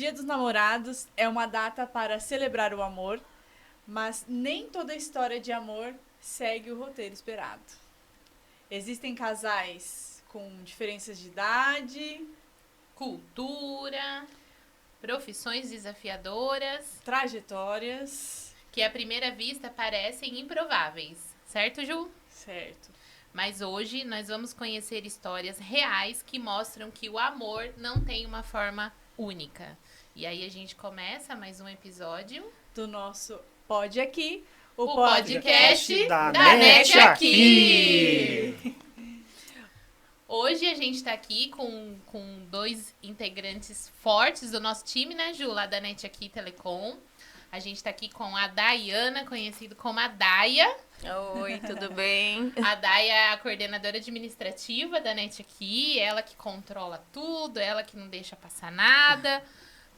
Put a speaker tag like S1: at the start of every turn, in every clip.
S1: Dia dos Namorados é uma data para celebrar o amor, mas nem toda história de amor segue o roteiro esperado. Existem casais com diferenças de idade,
S2: cultura, profissões desafiadoras,
S1: trajetórias.
S2: que à primeira vista parecem improváveis, certo, Ju?
S1: Certo.
S2: Mas hoje nós vamos conhecer histórias reais que mostram que o amor não tem uma forma única. E aí a gente começa mais um episódio
S1: Do nosso Pode Aqui, o
S2: podcast
S3: da
S2: NET
S3: Aqui.
S2: Hoje a gente tá aqui com dois integrantes fortes do nosso time, né, Ju? Lá da NET Aqui Telecom. A gente tá aqui com a Dayana, conhecida como a Daya.
S4: Oi, tudo bem?
S2: A Daya é a coordenadora administrativa da NET Aqui, ela que controla tudo, ela que não deixa passar nada.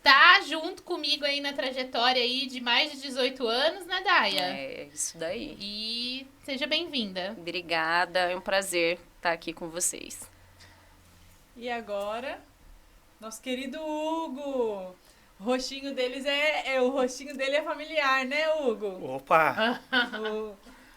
S2: Tá junto comigo aí na trajetória aí de mais de 18 anos, né, Daya?
S4: É, isso daí.
S2: E seja bem-vinda.
S4: Obrigada, é um prazer estar aqui com vocês.
S1: E agora, nosso querido Hugo. O rostinho deles o rostinho dele é familiar, né, Hugo?
S3: Opa!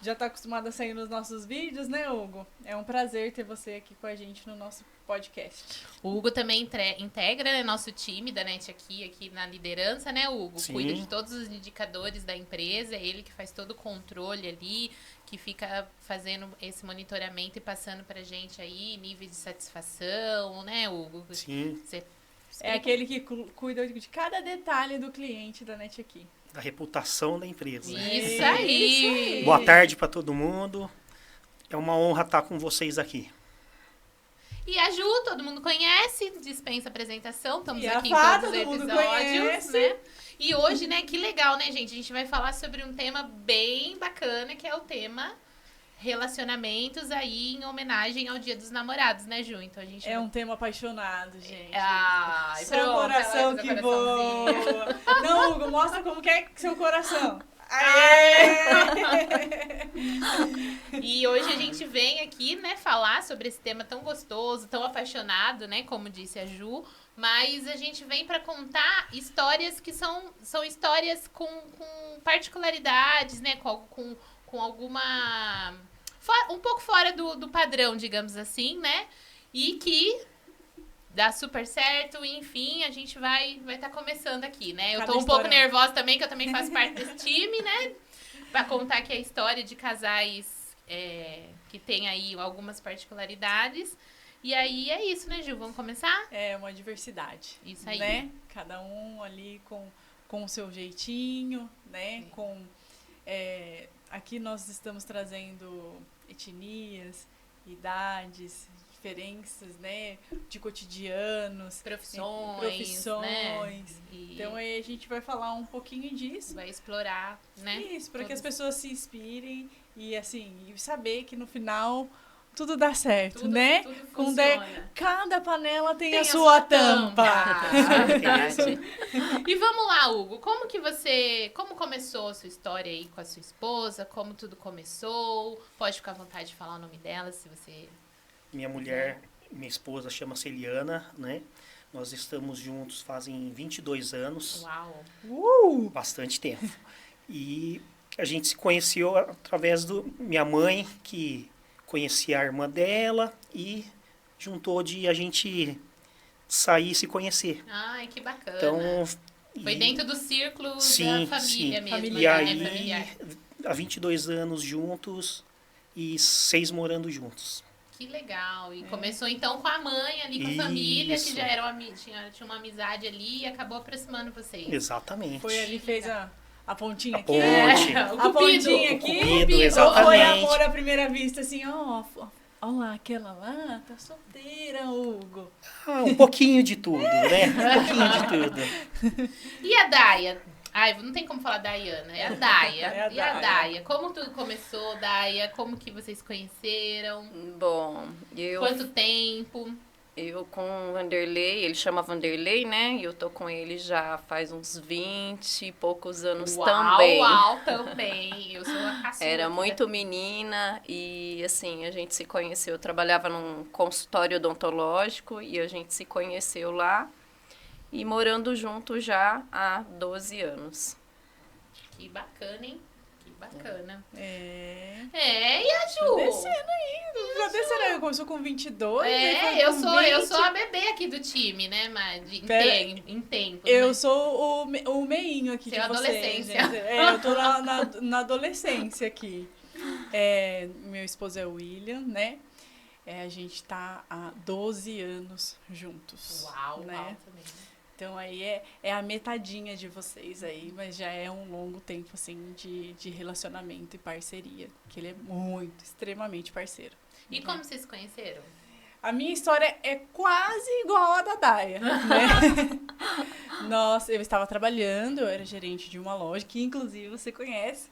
S1: Já tá acostumado a sair nos nossos vídeos, né, Hugo? É um prazer ter você aqui com a gente no nosso podcast.
S2: O Hugo também integra, né, nosso time da NET aqui na liderança, né, Hugo?
S3: Sim.
S2: Cuida de todos os indicadores da empresa, é ele que faz todo o controle ali, que fica fazendo esse monitoramento e passando pra gente aí nível de satisfação, né, Hugo?
S3: Sim,
S2: Você
S1: É aquele que cuida de cada detalhe do cliente da NET Aqui.
S3: da reputação da empresa.
S2: Isso aí!
S3: Boa tarde para todo mundo. É uma honra estar com vocês aqui.
S2: E a Ju, todo mundo conhece, dispensa apresentação, estamos
S1: E a
S2: aqui
S1: Fá,
S2: em todos os
S1: todo mundo
S2: episódios,
S1: conhece.
S2: né? E hoje, né, que legal, né, gente? A gente vai falar sobre um tema bem bacana, que é o tema relacionamentos aí em homenagem ao Dia dos Namorados, né, Ju? Então a gente
S1: É um tema apaixonado, gente.
S2: Ai,
S1: Seu
S2: pronto,
S1: coração
S2: ela fez
S1: que
S2: o coraçãozinho.
S1: voa. Não, Hugo, mostra como que é seu coração.
S2: E hoje a gente vem aqui, né, falar sobre esse tema tão gostoso, tão apaixonado, né, como disse a Ju, mas a gente vem para contar histórias que são histórias com particularidades, né, com alguma... um pouco fora do padrão, digamos assim, né, e que dá super certo, e enfim, a gente vai tá começando aqui, né? Eu
S1: Cada
S2: tô um pouco
S1: história.
S2: nervosa também, que eu também faço parte desse time, né? Pra contar aqui a história de casais que tem aí algumas particularidades. E aí é isso, né, Ju? Vamos começar?
S1: É uma diversidade.
S2: Isso aí.
S1: Né? Cada um ali com o seu jeitinho, né? Aqui nós estamos trazendo etnias, idades, diferenças, né? De cotidianos,
S2: Profissões, né? E
S1: Então aí a gente vai falar um pouquinho disso.
S2: vai explorar, né?
S1: Isso, para que
S2: Todos-
S1: as pessoas se inspirem e assim, e saber que no final tudo dá certo,
S2: Tudo,
S1: né?
S2: tudo
S1: Com
S2: funciona.
S1: cada panela tem a
S2: sua
S1: sua tampa.
S4: Verdade.
S2: E vamos lá, Hugo, como começou a sua história aí com a sua esposa? Como tudo começou? Pode ficar à vontade de falar o nome dela, se você...
S3: Minha mulher, minha esposa chama-se Eliana, né? Nós estamos juntos fazem 22 anos,
S2: Uau!
S3: bastante tempo. E a gente se conheceu através do minha mãe, que conhecia a irmã dela e juntou de a gente sair e se conhecer.
S2: Ai, que bacana.
S3: Então,
S2: Foi dentro do círculo
S3: Sim,
S2: da família
S3: sim.
S2: mesmo,
S3: E
S2: né?
S3: aí,
S2: Familiar.
S3: há 22 anos juntos e 6 morando juntos.
S2: Que legal. E começou então com a mãe ali, com a família, que
S3: Isso.
S2: já era tinha uma amizade ali e acabou aproximando vocês.
S3: Exatamente.
S1: Foi ali, fez a pontinha
S3: A
S1: aqui.
S3: ponte.
S2: O
S1: A
S2: cupido.
S1: pontinha aqui.
S3: Cupido,
S1: Ou foi
S3: exatamente.
S1: amor à primeira vista, assim, ó lá, aquela lá, tá solteira, Hugo.
S3: Um pouquinho de tudo, né? Um pouquinho de tudo.
S2: E a Daya? Ai, não tem como falar Dayana, é a Daya.
S1: É a
S2: E a
S1: Daya.
S2: Daya? Como tudo começou, Daya? Como que vocês se conheceram?
S4: Bom,
S2: Quanto tempo?
S4: eu com o Vanderlei, ele chama Vanderlei, né? E eu tô com ele já faz uns 20 e poucos anos também.
S2: Uau, também. Eu sou a caçula.
S4: Era
S2: aqui
S4: muito menina e, assim, a gente se conheceu. Eu trabalhava num consultório odontológico e a gente se conheceu lá. e morando junto já há 12 anos.
S2: Que bacana, hein? Que bacana.
S1: É.
S2: É, e a Ju?
S1: Descendo aí. Já descendo aí. Começou com 22. aí foi
S2: É,
S1: com
S2: eu
S1: 20.
S2: sou a bebê aqui do time, né? Mas em tempo.
S1: Eu
S2: né?
S1: sou o meinho aqui
S2: Seu
S1: de vocês,
S2: adolescência.
S1: gente. Eu tô na adolescência aqui. Meu esposo é o William, né? A gente tá há 12 anos juntos.
S2: Uau,
S1: né?
S2: uau também.
S1: Então aí é a metadinha de vocês aí, mas já é um longo tempo, assim, de relacionamento e parceria. Que ele é muito, extremamente parceiro.
S2: E como vocês se conheceram?
S1: A minha história é quase igual à da Daia, né? Nossa, eu estava trabalhando, eu era gerente de uma loja, que inclusive você conhece,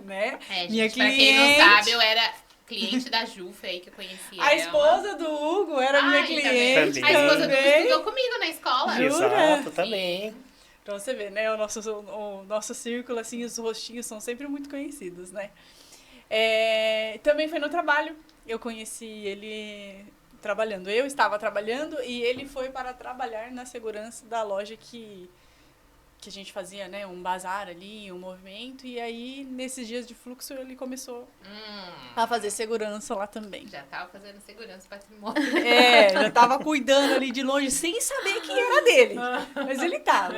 S1: né?
S2: Gente,
S1: Minha
S2: pra quem não sabe, eu era cliente da Ju, foi aí que eu conheci ela.
S1: A esposa do Hugo era minha
S2: Ai,
S1: cliente
S3: também.
S2: A esposa do Hugo
S1: também.
S2: estudou comigo na escola.
S1: Jura?
S3: Exato, também.
S1: Pra você ver, né? O nosso círculo, assim, os rostinhos são sempre muito conhecidos, né? Também foi no trabalho. Eu conheci ele trabalhando. Eu estava trabalhando e ele foi para trabalhar na segurança da loja que a gente fazia, né? Um bazar ali, um movimento. E aí, nesses dias de fluxo, ele começou a fazer segurança lá também.
S2: Já tava fazendo segurança patrimônio.
S1: Já tava cuidando ali de longe, sem saber que era dele. Mas ele tava.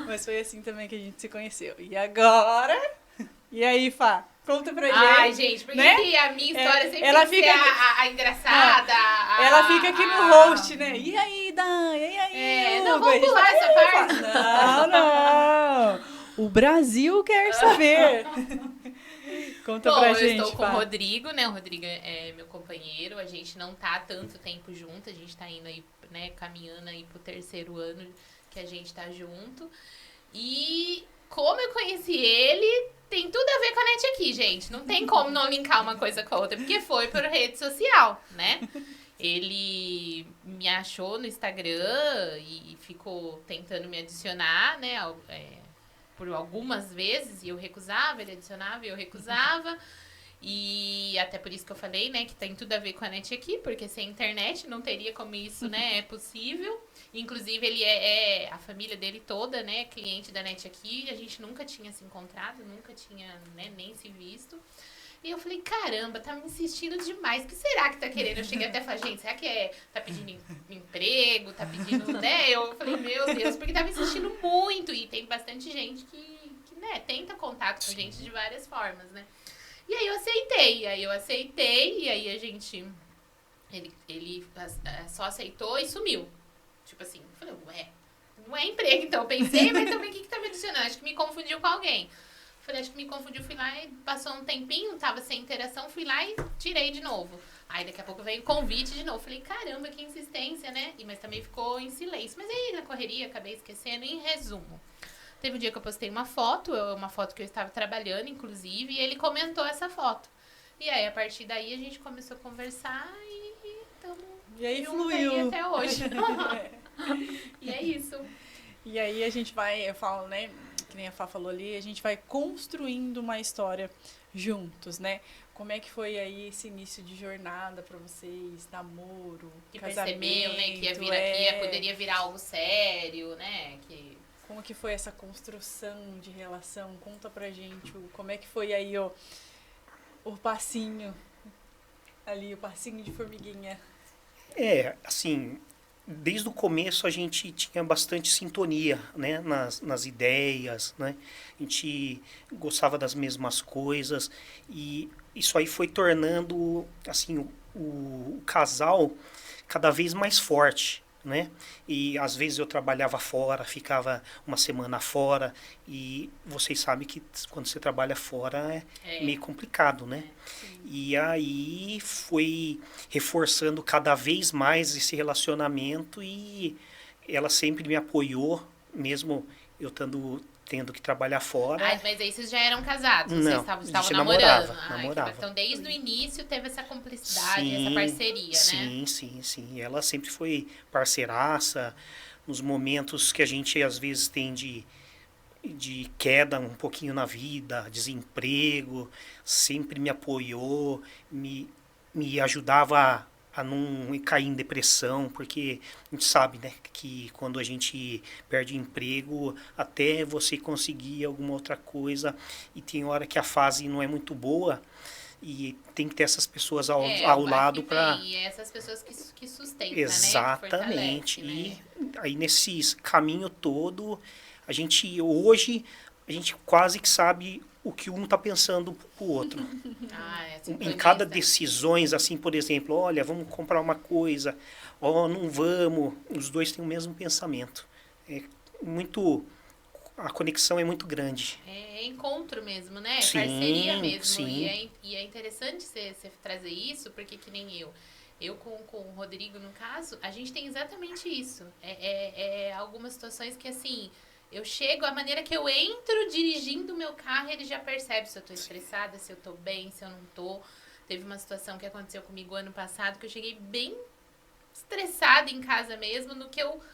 S1: Mas foi assim também que a gente se conheceu. E agora... E aí, Fá? Conta pra gente.
S2: Ai, gente, porque
S1: né?
S2: que a minha história sempre
S1: ela
S2: tem que
S1: fica
S2: ser a engraçada.
S1: Ela fica aqui no host, né? E aí, Dan? E aí,
S2: não,
S1: Hugo?
S2: vamos
S1: A gente
S2: pular essa parte.
S1: Não. O Brasil quer saber. Conta
S2: Bom,
S1: pra
S2: eu
S1: gente,
S2: estou com
S1: Fá.
S2: o Rodrigo, né? O Rodrigo é meu companheiro. A gente não tá há tanto tempo junto. A gente tá indo aí, né? Caminhando aí pro 3º ano que a gente tá junto. E como eu conheci ele, tem tudo a ver com a NET aqui, gente. Não tem como não linkar uma coisa com a outra, porque foi por rede social, né? Ele me achou no Instagram e ficou tentando me adicionar, né? Por algumas vezes, e eu recusava, ele adicionava e eu recusava. E até por isso que eu falei, né, que tem tudo a ver com a NET aqui, porque sem internet não teria como isso, né, é possível. Inclusive, ele a família dele toda, né, cliente da NET aqui, a gente nunca tinha se encontrado, nunca tinha, né, nem se visto. E eu falei, caramba, tá me insistindo demais, o que será que tá querendo? Eu cheguei até a falar, gente, será que tá pedindo emprego, tá pedindo, né? Eu falei, meu Deus, porque tá me insistindo muito, e tem bastante gente que né, tenta contato com a gente de várias formas, né? E aí eu aceitei, e aí a gente, ele só aceitou e sumiu. Tipo assim, eu falei, ué, não é emprego, então eu pensei, mas também o que tá me adicionando? Acho que me confundiu com alguém. Falei, acho que me confundiu, fui lá e passou um tempinho, tava sem interação, fui lá e tirei de novo. Aí daqui a pouco veio o convite de novo. Falei, caramba, que insistência, né? Mas também ficou em silêncio. Mas aí na correria acabei esquecendo. Em resumo, teve um dia que eu postei uma foto que eu estava trabalhando, inclusive, e ele comentou essa foto. E aí, a partir daí, a gente começou a conversar
S1: E aí
S2: junto
S1: fluiu.
S2: aí até hoje. E é isso.
S1: E aí a gente vai, eu falo, né, que nem a Fá falou ali, a gente vai construindo uma história juntos, né? Como é que foi aí esse início de jornada pra vocês, namoro,
S2: Que
S1: casamento,
S2: percebeu, né, poderia virar algo sério, né, que...
S1: Como que foi essa construção de relação? Conta pra gente como é que foi aí o passinho ali, o passinho de formiguinha.
S3: Assim, desde o começo a gente tinha bastante sintonia, né, nas ideias, né? A gente gostava das mesmas coisas e isso aí foi tornando, assim, o casal cada vez mais forte, né? E às vezes eu trabalhava fora, ficava uma semana fora e vocês sabem que quando você trabalha fora é meio complicado, né? E aí foi reforçando cada vez mais esse relacionamento e ela sempre me apoiou, mesmo eu tendo que trabalhar fora.
S2: Ah, mas aí vocês já eram casados?
S3: Não,
S2: Vocês
S3: a
S2: estavam
S3: gente
S2: namorando?
S3: namorava.
S2: Então, desde o início, teve essa cumplicidade,
S3: Sim,
S2: essa parceria, né?
S3: Sim. Ela sempre foi parceiraça. Nos momentos que a gente, às vezes, tem de queda um pouquinho na vida, desemprego, sempre me apoiou, me ajudava a não cair em depressão, porque a gente sabe, né, que quando a gente perde emprego, até você conseguir alguma outra coisa, e tem hora que a fase não é muito boa, e tem que ter essas pessoas ao lado para...
S2: E essas pessoas que sustentam,
S3: Exatamente.
S2: Né? Que
S3: E aí nesse caminho todo, hoje, a gente quase que sabe o que um está pensando pro outro. Em cada decisões, assim, por exemplo, olha, vamos comprar uma coisa, não vamos, os dois têm o mesmo pensamento. A conexão é muito grande.
S2: É encontro mesmo, né?
S3: Sim,
S2: Parceria mesmo.
S3: sim.
S2: E é interessante você trazer isso, porque que nem eu. Eu com o Rodrigo, no caso, a gente tem exatamente isso. Algumas situações que, assim, eu chego, a maneira que eu entro dirigindo o meu carro, ele já percebe se eu tô estressada, se eu tô bem, se eu não tô. Teve uma situação que aconteceu comigo ano passado, que eu cheguei bem estressada em casa mesmo,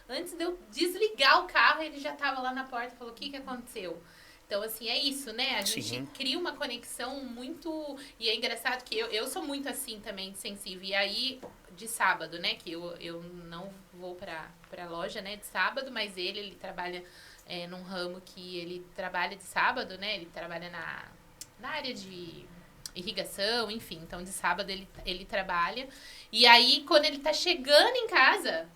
S2: antes de eu desligar o carro, ele já tava lá na porta e falou, o que aconteceu? Então, assim, é isso, né? A gente cria uma conexão muito... E é engraçado que eu sou muito assim também, sensível. E aí, de sábado, né? Que eu não vou pra loja, né? De sábado, mas ele trabalha num ramo que ele trabalha de sábado, né? Ele trabalha na área de irrigação, enfim. Então, de sábado ele trabalha. E aí, quando ele tá chegando em casa,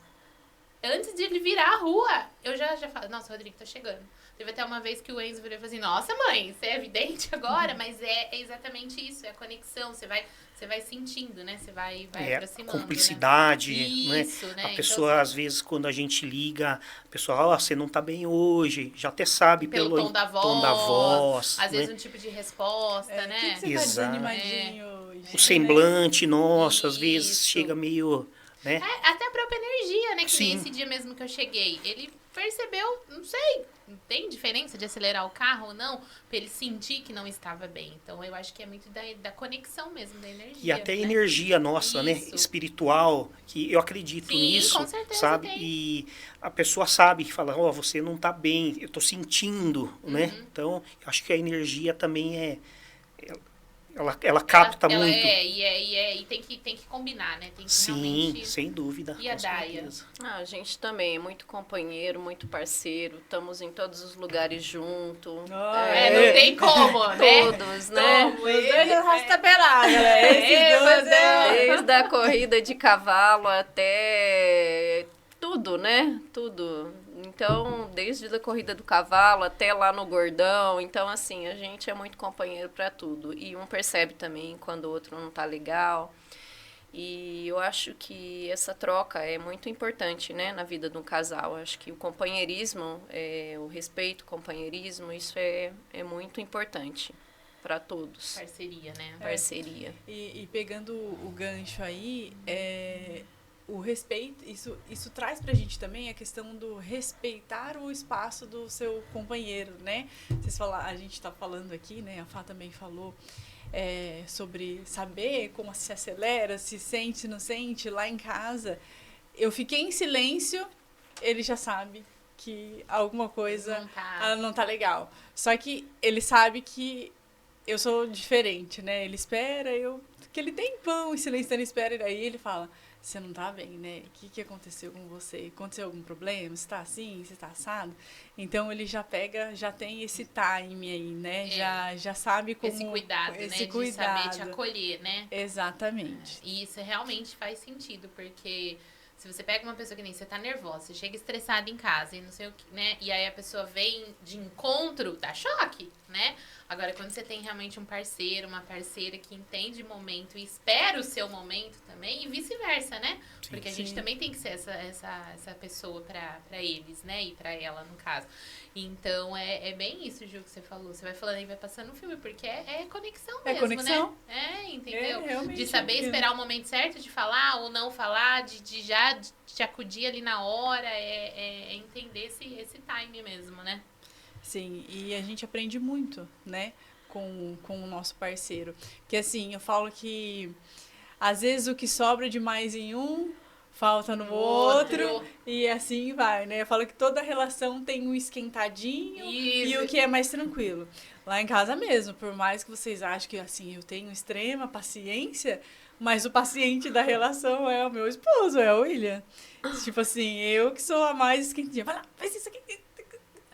S2: antes de ele virar a rua, eu já falo, nossa, o Rodrigo tá chegando. Teve até uma vez que o Enzo virou e falou assim, nossa, mãe, você é evidente agora? Mas é exatamente isso, é a conexão, você vai sentindo, né? Você vai aproximando.
S3: Cumplicidade,
S2: né? Isso, né?
S3: A pessoa, então, às vezes, quando a gente liga, a pessoa, você não tá bem hoje, já até sabe pelo
S2: tom da voz. Às vezes um tipo de resposta, né?
S1: Que você tá desanimadinho hoje?
S3: O semblante nosso, às vezes, chega meio... Né?
S2: Até a própria energia, né? Que nem
S3: Sim.
S2: esse dia mesmo que eu cheguei. Ele percebeu, não sei, não tem diferença de acelerar o carro ou não, pra ele sentir que não estava bem. Então, eu acho que é muito da conexão mesmo, da energia.
S3: E até a energia nossa, né? Espiritual, que eu acredito nisso,
S2: com certeza
S3: sabe?
S2: Tem.
S3: E a pessoa sabe, fala, você não tá bem, eu tô sentindo, né? Então, eu acho que a energia também ela capta muito.
S2: E tem que combinar, né? Tem que realmente...
S3: sem dúvida.
S2: E a Daia?
S4: A gente também é muito companheiro, muito parceiro. Estamos em todos os lugares junto.
S2: Não tem como, né?
S4: Todos, né?
S1: Os dois arrasta pelada, né?
S4: Desde a corrida de cavalo até tudo, né? Tudo. Então, desde a corrida do cavalo até lá no gordão. Então, assim, a gente é muito companheiro para tudo. E um percebe também quando o outro não tá legal. E eu acho que essa troca é muito importante, né, na vida de um casal. Eu acho que o companheirismo, o respeito, o companheirismo, isso é muito importante para todos.
S2: Parceria, né?
S4: Parceria.
S1: E pegando o gancho aí, o respeito, isso traz pra gente também a questão do respeitar o espaço do seu companheiro, né? A gente tá falando aqui, né? A Fá também falou sobre saber como se acelera, se sente, se não sente. Lá em casa, eu fiquei em silêncio, ele já sabe que alguma coisa não tá legal. Só que ele sabe que eu sou diferente, né? Ele espera, aquele tempão em silêncio, ele espera, e daí ele fala... Você não tá bem, né? O que aconteceu com você? Aconteceu algum problema? Você tá assim? Você tá assado? Então, ele já tem esse time aí, né? Já sabe como...
S2: Esse cuidado, né? De saber te acolher, né?
S1: Exatamente.
S2: E isso realmente faz sentido, porque... Se você pega uma pessoa que nem você tá nervosa, você chega estressada em casa e não sei o que, né? E aí a pessoa vem de encontro, dá choque, né? Agora, quando você tem realmente um parceiro, uma parceira que entende o momento e espera o seu momento também, e vice-versa, né?
S3: Sim,
S2: porque a gente também tem que ser essa pessoa pra eles, né? E pra ela, no caso. Então, é bem isso, Ju, que você falou. Você vai falando e vai passando um filme, porque é conexão mesmo,
S1: conexão.
S2: né? Entendeu?
S1: De
S2: saber esperar o momento certo de falar ou não falar, de já te acudir ali na hora, entender esse time mesmo, né?
S1: Sim, e a gente aprende muito, né, com o nosso parceiro. Porque, assim, eu falo que, às vezes, o que sobra demais em um, falta no outro, e assim vai, né? Eu falo que toda relação tem um esquentadinho e o que é mais tranquilo. Lá em casa mesmo, por mais que vocês achem que, assim, eu tenho extrema paciência, Mas o paciente da relação é o meu esposo, é o William. Tipo assim, eu que sou a mais esquentinha. Vai lá, faz isso aqui.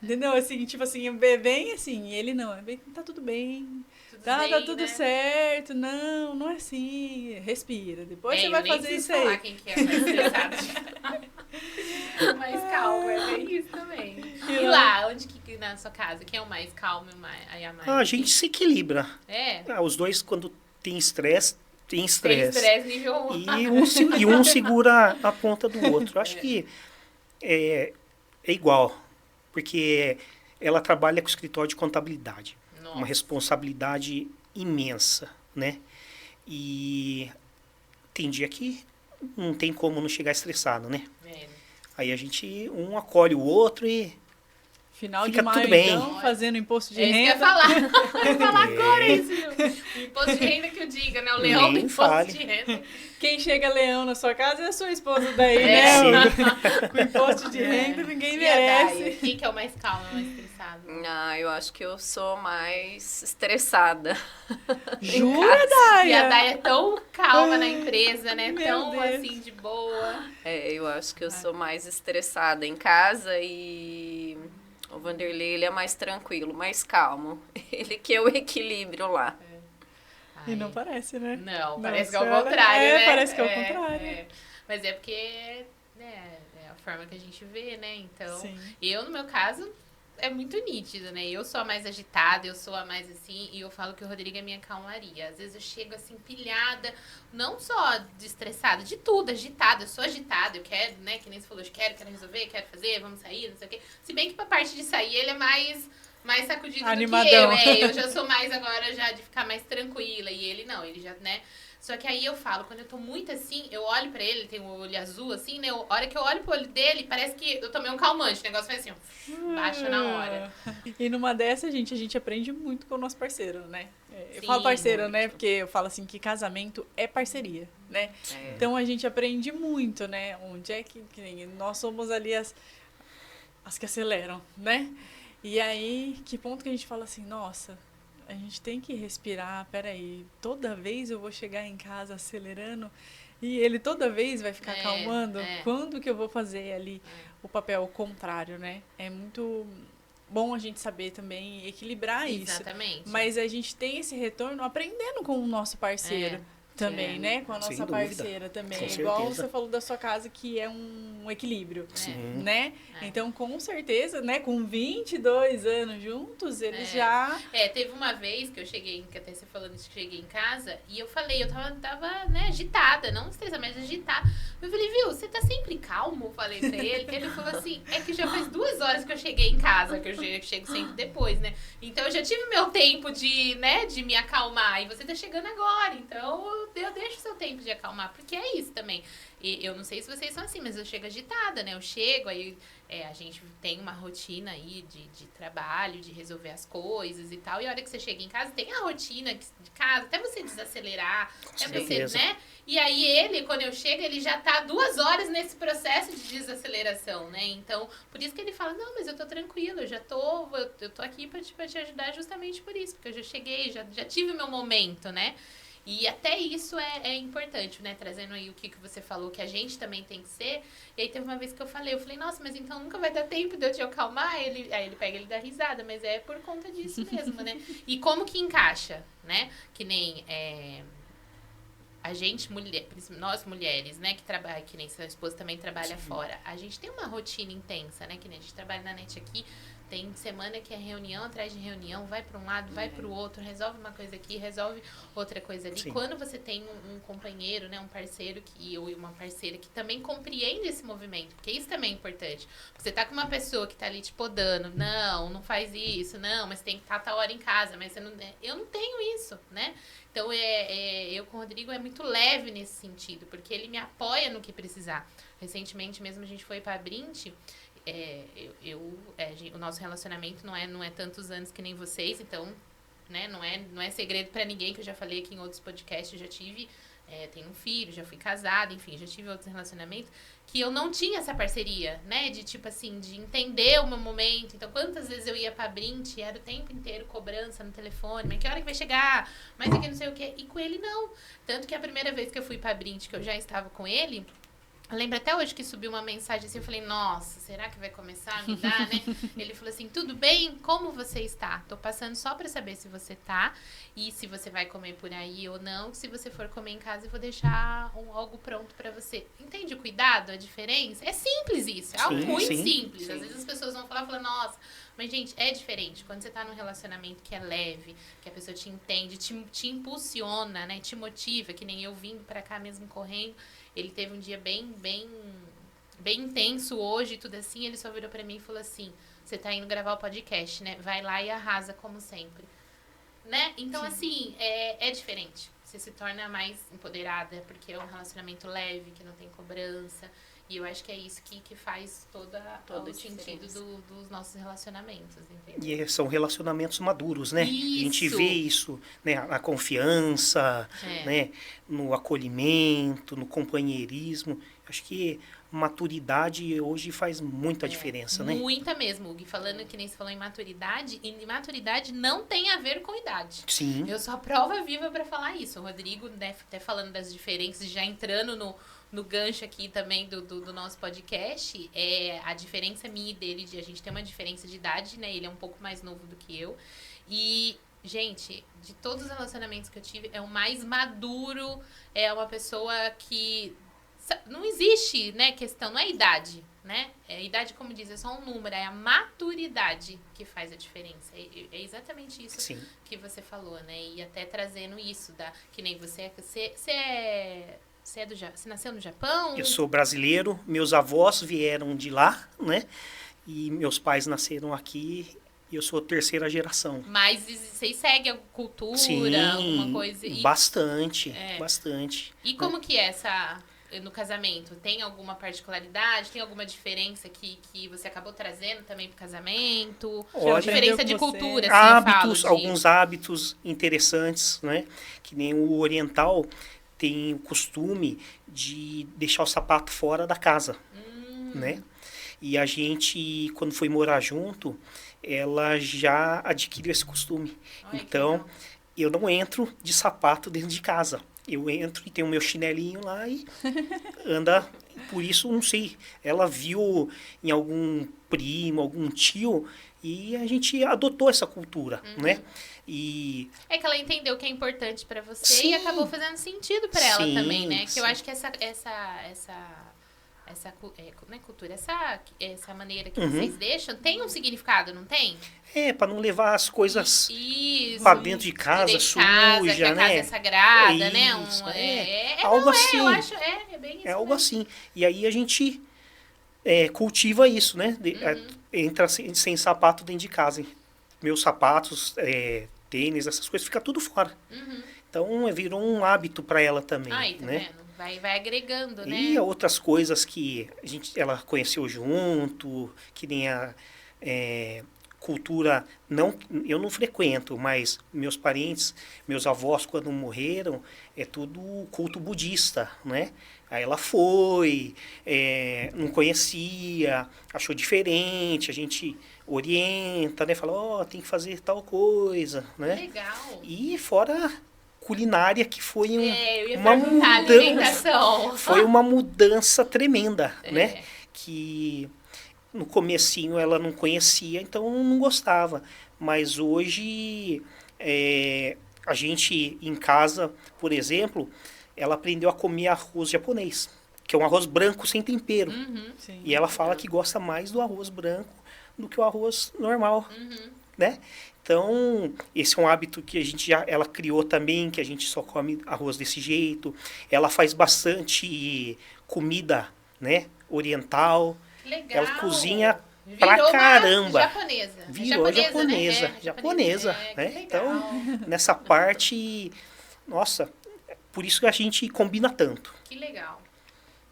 S1: Entendeu? Assim, tipo assim, bem assim, ele não. É bem, tá tudo bem.
S2: Tudo
S1: Tá
S2: bem,
S1: tudo
S2: né?
S1: certo. Não é assim. Respira. Depois você vai
S2: eu nem
S1: fazer
S2: preciso
S1: isso
S2: falar
S1: aí.
S2: quem que é mais estressado. Mais calmo, é bem isso também. E lá, onde que na sua casa, quem é o mais calmo e a mais?
S3: A gente se equilibra.
S2: É?
S3: Os dois, quando tem estresse, tem
S2: Tem
S3: estresse.
S2: estresse nível 1.
S3: E um segura a ponta do outro. Eu acho que é igual, porque ela trabalha com escritório de contabilidade.
S2: Nossa.
S3: Uma responsabilidade imensa, né? E tem dia que não tem como não chegar estressado, né?
S2: É.
S3: Aí a gente, um acolhe o outro e
S1: Final
S3: Fica
S1: de maio,
S3: tudo bem.
S1: então, fazendo imposto de
S2: É isso que eu ia
S1: renda.
S2: falar. Eu ia falar agora isso. O imposto de renda que eu diga, né? O leão do
S3: Nem
S2: imposto
S3: fale.
S2: de renda.
S1: Quem chega leão na sua casa é a sua esposa daí,
S2: É.
S1: né? Com imposto de renda, ninguém
S2: E a Daia?
S1: merece.
S2: Quem que é o mais calmo, mais estressado?
S4: Eu acho que eu sou mais estressada.
S1: Jura,
S2: E a
S1: Daia?
S2: Daia é tão calma na empresa, né?
S1: Meu
S2: Tão
S1: Deus.
S2: assim, de boa.
S4: Eu acho que eu sou mais estressada em casa e o Vanderlei, ele é mais tranquilo, mais calmo. Ele que é o equilíbrio lá.
S1: E não parece, né?
S2: Não,
S1: Não,
S2: parece que é o
S1: senhora.
S2: contrário,
S1: É,
S2: né?
S1: parece que é o contrário.
S2: Mas é porque né, é a forma que a gente vê, né? Então,
S1: Sim.
S2: eu, no meu caso, é muito nítido, né? Eu sou a mais agitada, eu sou a mais assim, e eu falo que o Rodrigo é minha calmaria. Às vezes eu chego assim, pilhada, não só de estressada, de tudo, agitada. Eu sou agitada, eu quero, né? Que nem você falou, eu quero resolver, quero fazer, vamos sair, não sei o quê. Se bem que pra parte de sair, ele é mais sacudido
S1: Animadão.
S2: do que eu. Eu já sou mais agora já de ficar mais tranquila. E ele não, ele já, né? Só que aí eu falo, quando eu tô muito assim, eu olho pra ele, ele tem o olho azul assim, né? A hora que eu olho pro olho dele, parece que eu tomei um calmante. O negócio faz assim, ó, baixa na hora.
S1: E numa dessa, gente, a gente aprende muito com o nosso parceiro, né? Eu
S2: Sim,
S1: falo parceiro,
S2: muito.
S1: né? Porque eu falo assim que casamento é parceria, né?
S4: É.
S1: Então a gente aprende muito, né? Onde é que nem nós somos ali as que aceleram, né? E aí, que ponto que a gente fala assim, nossa, a gente tem que respirar, peraí, toda vez eu vou chegar em casa acelerando e ele toda vez vai ficar acalmando? Quando que eu vou fazer ali o papel contrário, né? É muito bom a gente saber também equilibrar isso.
S2: Exatamente.
S1: Mas a gente tem esse retorno aprendendo com o nosso parceiro. Também, né? Com a
S3: Sem
S1: nossa
S3: dúvida.
S1: parceira também.
S3: Com
S1: Igual
S3: certeza.
S1: você falou da sua casa, que é um equilíbrio,
S3: Sim.
S1: né? Então, com certeza, né? Com 22 anos juntos, eles já...
S2: Teve uma vez que eu cheguei, que até você falando isso, que eu cheguei em casa, e eu falei, eu tava né, agitada, não estressada, mas agitada. Eu falei, viu, você tá sempre calmo? Eu falei pra ele. Ele falou assim, é que já faz 2 horas que eu cheguei em casa, que eu chego sempre depois, né? Então, eu já tive meu tempo de me acalmar, e você tá chegando agora, então eu deixo o seu tempo de acalmar, porque é isso também. E eu não sei se vocês são assim, mas eu chego agitada, né? Eu chego, aí a gente tem uma rotina aí de trabalho, de resolver as coisas e tal. E a hora que você chega em casa, tem a rotina de casa, até você desacelerar, até você,
S3: certeza.
S2: né? E aí ele, quando eu chego, ele já tá 2 horas nesse processo de desaceleração, né? Então, por isso que ele fala, não, mas eu tô tranquilo, eu tô aqui pra te ajudar justamente por isso, porque eu já cheguei, já tive o meu momento, né? E até isso é importante, né? Trazendo aí o que você falou, que a gente também tem que ser. E aí teve uma vez que eu falei, nossa, mas então nunca vai dar tempo de eu te acalmar? Aí ele pega, ele dá risada, mas é por conta disso mesmo, né? E como que encaixa, né? Que nem a gente, nós mulheres, né, que trabalha, que nem sua esposa também trabalha fora, a gente tem uma rotina intensa, né? Que nem a gente trabalha na NET aqui. Tem semana que é reunião atrás de reunião, vai para um lado, vai para o outro, resolve uma coisa aqui, resolve outra coisa ali.
S3: Sim.
S2: Quando você tem um companheiro, né, um parceiro ou uma parceira que também compreende esse movimento, porque isso também é importante. Você tá com uma pessoa que tá ali te podando, não faz isso, não, mas tem que estar tal hora em casa, mas eu não tenho isso, né? Então, eu com o Rodrigo é muito leve nesse sentido, porque ele me apoia no que precisar. Recentemente mesmo a gente foi para a Brint. O nosso relacionamento não é tantos anos que nem vocês, então, né, não é segredo pra ninguém, que eu já falei aqui em outros podcasts, eu já tive tenho um filho, já fui casada, enfim, já tive outros relacionamentos, que eu não tinha essa parceria, né? De tipo assim, de entender o meu momento. Então, quantas vezes eu ia pra Brint e era o tempo inteiro cobrança no telefone, mas que hora que vai chegar? Mas aqui não sei o quê. E com ele não. Tanto que a primeira vez que eu fui pra Brint, que eu já estava com ele, eu lembro até hoje que subiu uma mensagem assim, eu falei, nossa, será que vai começar a me dar, né? Ele falou assim, tudo bem? Como você está? Tô passando só pra saber se você tá e se você vai comer por aí ou não. Se você for comer em casa, eu vou deixar algo pronto pra você. Entende o cuidado, a diferença? É simples isso, é algo muito simples. Às vezes as pessoas vão falar, nossa, mas gente, é diferente. Quando você tá num relacionamento que é leve, que a pessoa te entende, te impulsiona, né? Te motiva, que nem eu vindo pra cá mesmo correndo. Ele teve um dia bem intenso hoje e tudo assim. Ele só virou pra mim e falou assim, você tá indo gravar o podcast, né? Vai lá e arrasa como sempre. Né? Então, assim, é diferente. Você se torna mais empoderada, porque é um relacionamento leve, que não tem cobrança. E eu acho que é isso que faz todo o sentido dos nossos relacionamentos, entendeu?
S3: E são relacionamentos maduros, né?
S2: Isso.
S3: A gente vê isso, né? Na confiança, né? No acolhimento, no companheirismo. Acho que maturidade hoje faz muita diferença, né?
S2: Muita mesmo, Gui. Falando que nem você falou em maturidade, e maturidade não tem a ver com idade.
S3: Sim.
S2: Eu sou a prova viva pra falar isso. O Rodrigo, né, até falando das diferenças, já entrando no gancho aqui também do nosso podcast, a diferença minha e dele, a gente tem uma diferença de idade, né? Ele é um pouco mais novo do que eu. E, gente, de todos os relacionamentos que eu tive, é o mais maduro, é uma pessoa que... Não existe, né, questão, não é idade, né? A idade, como diz, é só um número, é a maturidade que faz a diferença. É exatamente isso
S3: Sim.
S2: que você falou, né? E até trazendo isso, que nem você nasceu no Japão?
S3: Eu sou brasileiro, meus avós vieram de lá, né? E meus pais nasceram aqui e eu sou a terceira geração.
S2: Mas vocês seguem a cultura,
S3: Sim,
S2: alguma coisa?
S3: bastante.
S2: E como que é no casamento? Tem alguma particularidade? Tem alguma diferença que você acabou trazendo também pro casamento?
S3: Olha,
S2: diferença de cultura, assim,
S3: hábitos, alguns hábitos interessantes, né? Que nem o oriental tem o costume de deixar o sapato fora da casa, né? E a gente, quando foi morar junto, ela já adquiriu esse costume.
S2: Olha,
S3: então, eu não entro de sapato dentro de casa. Eu entro e tenho o meu chinelinho lá e anda. Por isso, não sei, ela viu em algum primo, algum tio, e a gente adotou essa cultura, né? E
S2: é que ela entendeu que é importante pra você e acabou fazendo sentido pra ela também, né? Que eu acho que essa cultura, essa maneira que vocês deixam, tem um significado, não tem?
S3: Para não levar as coisas para dentro de casa, suja,
S2: que a
S3: né?
S2: casa é sagrada, né?
S3: Algo assim.
S2: Eu acho, é bem isso.
S3: É algo assim. E aí a gente cultiva isso, né? Entra sem sapato dentro de casa. Meus sapatos, tênis, essas coisas, fica tudo fora. Então virou um hábito para ela também.
S2: Aí, tá
S3: né?
S2: vendo? Vai agregando, né?
S3: E outras coisas que ela conheceu junto, que nem a cultura, eu não frequento, mas meus parentes, meus avós, quando morreram, é tudo culto budista, né? Aí ela foi, não conhecia, achou diferente, a gente orienta, né? Fala, tem que fazer tal coisa, né?
S2: Legal.
S3: E fora culinária, que foi
S2: uma mudança.
S3: Foi uma mudança tremenda, né? Que no comecinho ela não conhecia, então não gostava. Mas hoje a gente em casa, por exemplo, ela aprendeu a comer arroz japonês, que é um arroz branco sem tempero. E ela fala que gosta mais do arroz branco do que o arroz normal, né? Então, esse é um hábito que ela criou também, que a gente só come arroz desse jeito. Ela faz bastante comida, né, oriental.
S2: Legal.
S3: Ela cozinha pra caramba.
S2: Japonesa.
S3: Virou japonesa, né? Japonesa, né? Então, nessa parte, nossa, por isso que a gente combina tanto.
S2: Que legal.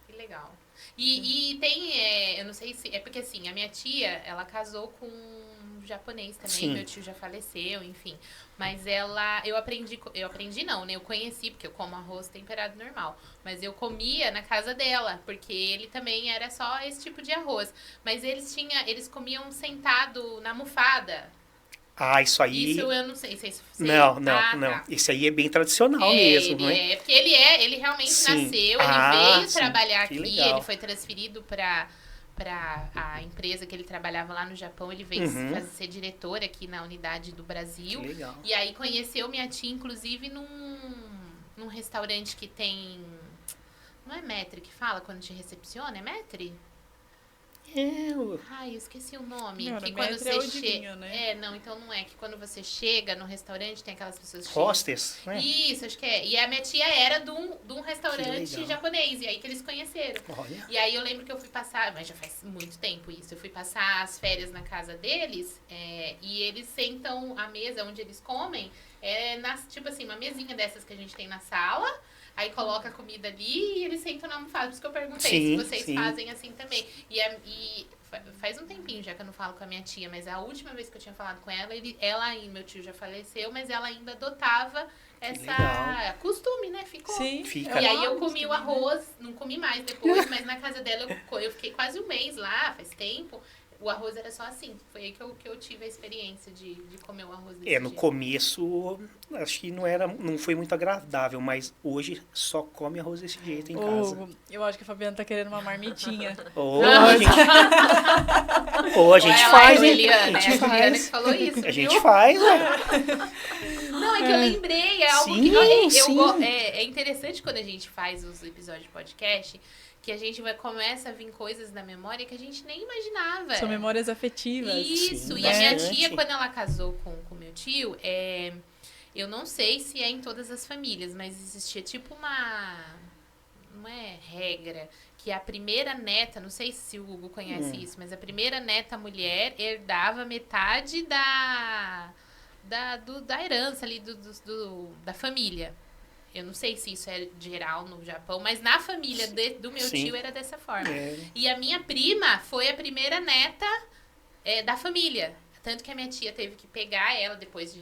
S2: Que legal. E tem, eu não sei se, é porque assim, a minha tia, ela casou com um japonês também,
S3: Sim.
S2: meu tio já faleceu, enfim. Mas eu aprendi não, né? Eu conheci, porque eu como arroz temperado normal. Mas eu comia na casa dela, porque ele também era só esse tipo de arroz. Mas eles comiam sentado na almofada.
S3: Ah, isso aí...
S2: Isso eu não sei se é isso.
S3: Não.
S2: Tá.
S3: Esse aí é bem tradicional mesmo, não é?
S2: Porque ele realmente
S3: Sim.
S2: nasceu, ele veio
S3: sim,
S2: trabalhar
S3: que
S2: aqui,
S3: legal.
S2: ele foi transferido para a empresa que ele trabalhava lá no Japão, ele veio ser diretor aqui na unidade do Brasil.
S3: Que legal.
S2: E aí conheceu minha tia, inclusive, num restaurante que tem... Não é maître que fala quando te recepciona? É maître? Ai, eu esqueci o nome.
S1: Não,
S2: que
S1: maître
S2: quando você
S1: é o
S2: chega.
S1: divino, né?
S2: Não, então não é. Que quando você chega no restaurante, tem aquelas pessoas que
S3: Hostess, né?
S2: Isso, acho que é. E a minha tia era de um restaurante
S3: legal.
S2: japonês. E aí que eles conheceram.
S3: Olha.
S2: E aí eu lembro que eu fui passar, mas já faz muito tempo isso. Eu fui passar as férias na casa deles. E eles sentam à mesa onde eles comem. Tipo assim, uma mesinha dessas que a gente tem na sala. Aí coloca a comida ali e eles sentam na almofada. Por isso que eu perguntei
S3: Sim,
S2: se vocês
S3: sim.
S2: fazem assim também. E faz um tempinho já que eu não falo com a minha tia, mas a última vez que eu tinha falado com ela, meu tio já faleceu, mas ela ainda adotava essa
S3: legal.
S2: costume, né? Ficou.
S1: Sim.
S3: Fica.
S2: E aí eu
S1: hábito,
S2: comi o
S1: né?
S2: arroz, não comi mais depois, mas na casa dela eu fiquei quase um mês lá, faz tempo. O arroz era só assim. Foi aí que eu tive a experiência de comer o arroz desse
S3: No
S2: jeito.
S3: começo, acho que não foi muito agradável, mas hoje só come arroz desse jeito em casa.
S1: Eu acho que a Fabiana tá querendo uma marmitinha.
S3: Ou a gente
S2: Olha lá,
S3: faz,
S2: a
S3: hein?
S2: Juliana,
S3: A gente
S2: a Juliana que
S3: faz.
S2: falou isso,
S3: A
S2: viu?
S3: gente faz, ué.
S2: Não, é que eu lembrei, é algo
S3: Sim,
S2: que
S3: sim.
S2: é interessante quando a gente faz os episódios de podcast, que a gente começa a vir coisas na memória que a gente nem imaginava.
S1: São memórias afetivas.
S2: Isso,
S3: Sim,
S2: e a minha
S3: bastante.
S2: tia, quando ela casou com meu tio, eu não sei se é em todas as famílias, mas existia tipo não é regra, que a primeira neta, não sei se o Hugo conhece isso, mas a primeira neta mulher herdava metade da herança ali da família. Eu não sei se isso é geral no Japão, mas na família do meu
S3: Sim.
S2: tio era dessa forma.
S3: É.
S2: E a minha prima foi a primeira neta da família. Tanto que a minha tia teve que pegar ela depois de...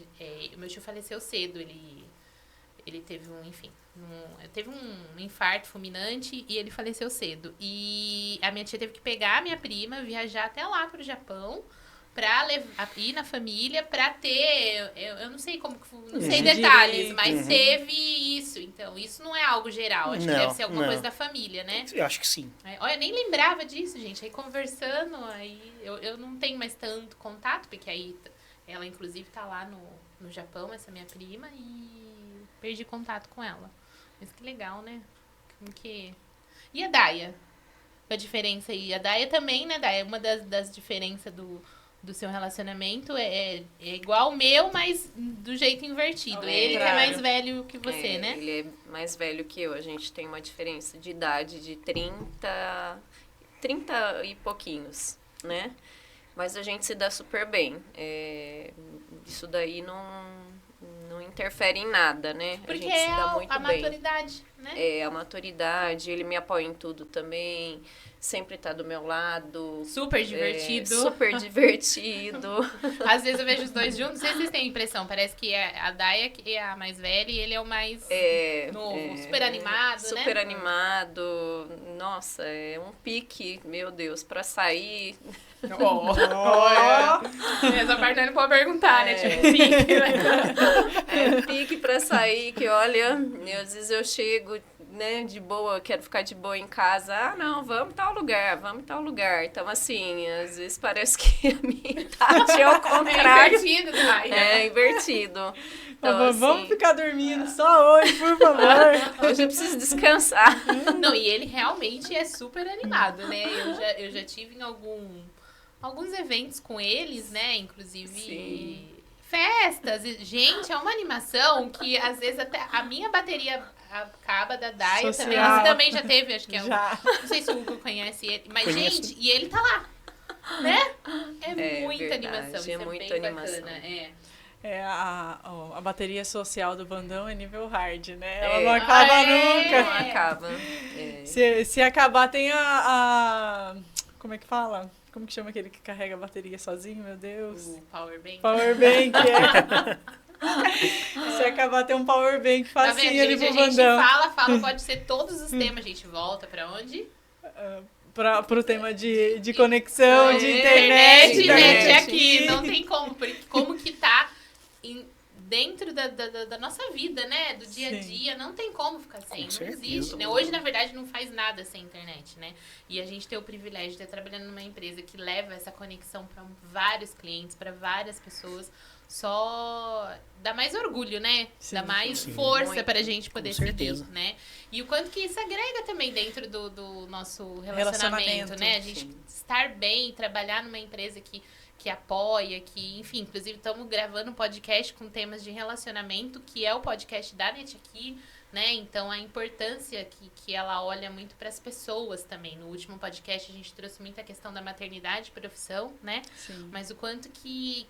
S2: o meu tio faleceu cedo, ele teve teve um infarto fulminante e ele faleceu cedo. E a minha tia teve que pegar a minha prima, viajar até lá pro Japão, pra ir na família, pra ter... Eu não sei não sei detalhes, mas teve isso. Então, isso não é algo geral. Acho que deve ser alguma coisa da família, né?
S3: Eu acho que sim.
S2: Olha, eu nem lembrava disso, gente. Aí conversando, aí eu não tenho mais tanto contato, porque aí ela, inclusive, tá lá no Japão, essa minha prima, e perdi contato com ela. Mas que legal, né? E a Daia? A diferença aí. A Daia também, né, Daia? Uma das diferenças do seu relacionamento é igual o meu, mas do jeito invertido. Ele que é mais velho que você, né?
S4: Ele é mais velho que eu. A gente tem uma diferença de idade de 30 e pouquinhos, né? Mas a gente se dá super bem. Isso daí não interfere em nada, né?
S2: Porque
S4: a gente se dá muito
S2: a
S4: bem.
S2: maturidade, né?
S4: A maturidade, ele me apoia em tudo também, sempre tá do meu lado.
S2: Super divertido.
S4: Super divertido.
S2: Às vezes eu vejo os dois juntos, não sei se vocês têm a impressão, parece que a Daia que é a mais velha e ele é o mais novo, super animado, né?
S4: Super animado. Nossa, é um pique, meu Deus, pra sair.
S2: Essa parte não pode perguntar, né? Tipo, pique, né?
S4: Pique pra sair, que olha, às vezes eu chego, né, de boa, quero ficar de boa em casa. Ah, não, vamos em tal lugar. Então, assim, às vezes parece que a minha idade é o contrário.
S2: É invertido, Daia.
S4: É invertido. Então,
S1: Vamos
S4: assim,
S1: ficar dormindo só hoje, por favor.
S4: hoje eu preciso descansar.
S2: Não, e ele realmente é super animado, né? Eu já tive em alguns eventos com eles, né? Inclusive
S4: Sim.
S2: festas. Gente, é uma animação que às vezes até a minha bateria acaba da Daia
S1: Social.
S2: também. Você também já teve, acho que é
S1: Já.
S2: Não sei se o Hugo conhece ele. Mas,
S3: Conheço.
S2: gente, e ele tá lá. Né? É muita
S4: verdade,
S2: animação. Isso
S4: é
S2: é
S4: muita
S2: bem
S4: animação.
S2: bacana.
S1: A bateria social do Bandão é nível hard, né? Ela
S4: É.
S1: não acaba
S2: Ah,
S1: nunca.
S4: Não acaba.
S1: Se acabar, tem como é que fala? Como que chama aquele que carrega a bateria sozinho, meu Deus?
S2: O Power Bank.
S1: Power Bank, Se acabar, tem um Power Bank
S2: Tá
S1: facinho
S2: vendo,
S1: ali
S2: gente?
S1: pro
S2: A gente
S1: Vandão.
S2: fala, pode ser todos os temas. A gente volta pra onde?
S1: Pro tema de conexão, de internet.
S2: Internet aqui. Não tem como. Porque como que tá dentro da nossa vida, né? Do dia a dia. Não tem como ficar sem. Não existe, né? Hoje, na verdade, não faz nada sem internet, né? E a gente tem o privilégio de estar trabalhando numa empresa que leva essa conexão para vários clientes, para várias pessoas. Só dá mais orgulho, né? Dá mais força para a gente poder seguir, né? E o quanto que isso agrega também dentro do nosso relacionamento, né? A gente estar bem, trabalhar numa empresa que apoia, que, enfim, inclusive estamos gravando um podcast com temas de relacionamento, que é o podcast da NET Aqui, né? Então, a importância que ela olha muito para as pessoas também. No último podcast, a gente trouxe muito a questão da maternidade e profissão, né?
S1: Sim.
S2: Mas o quanto que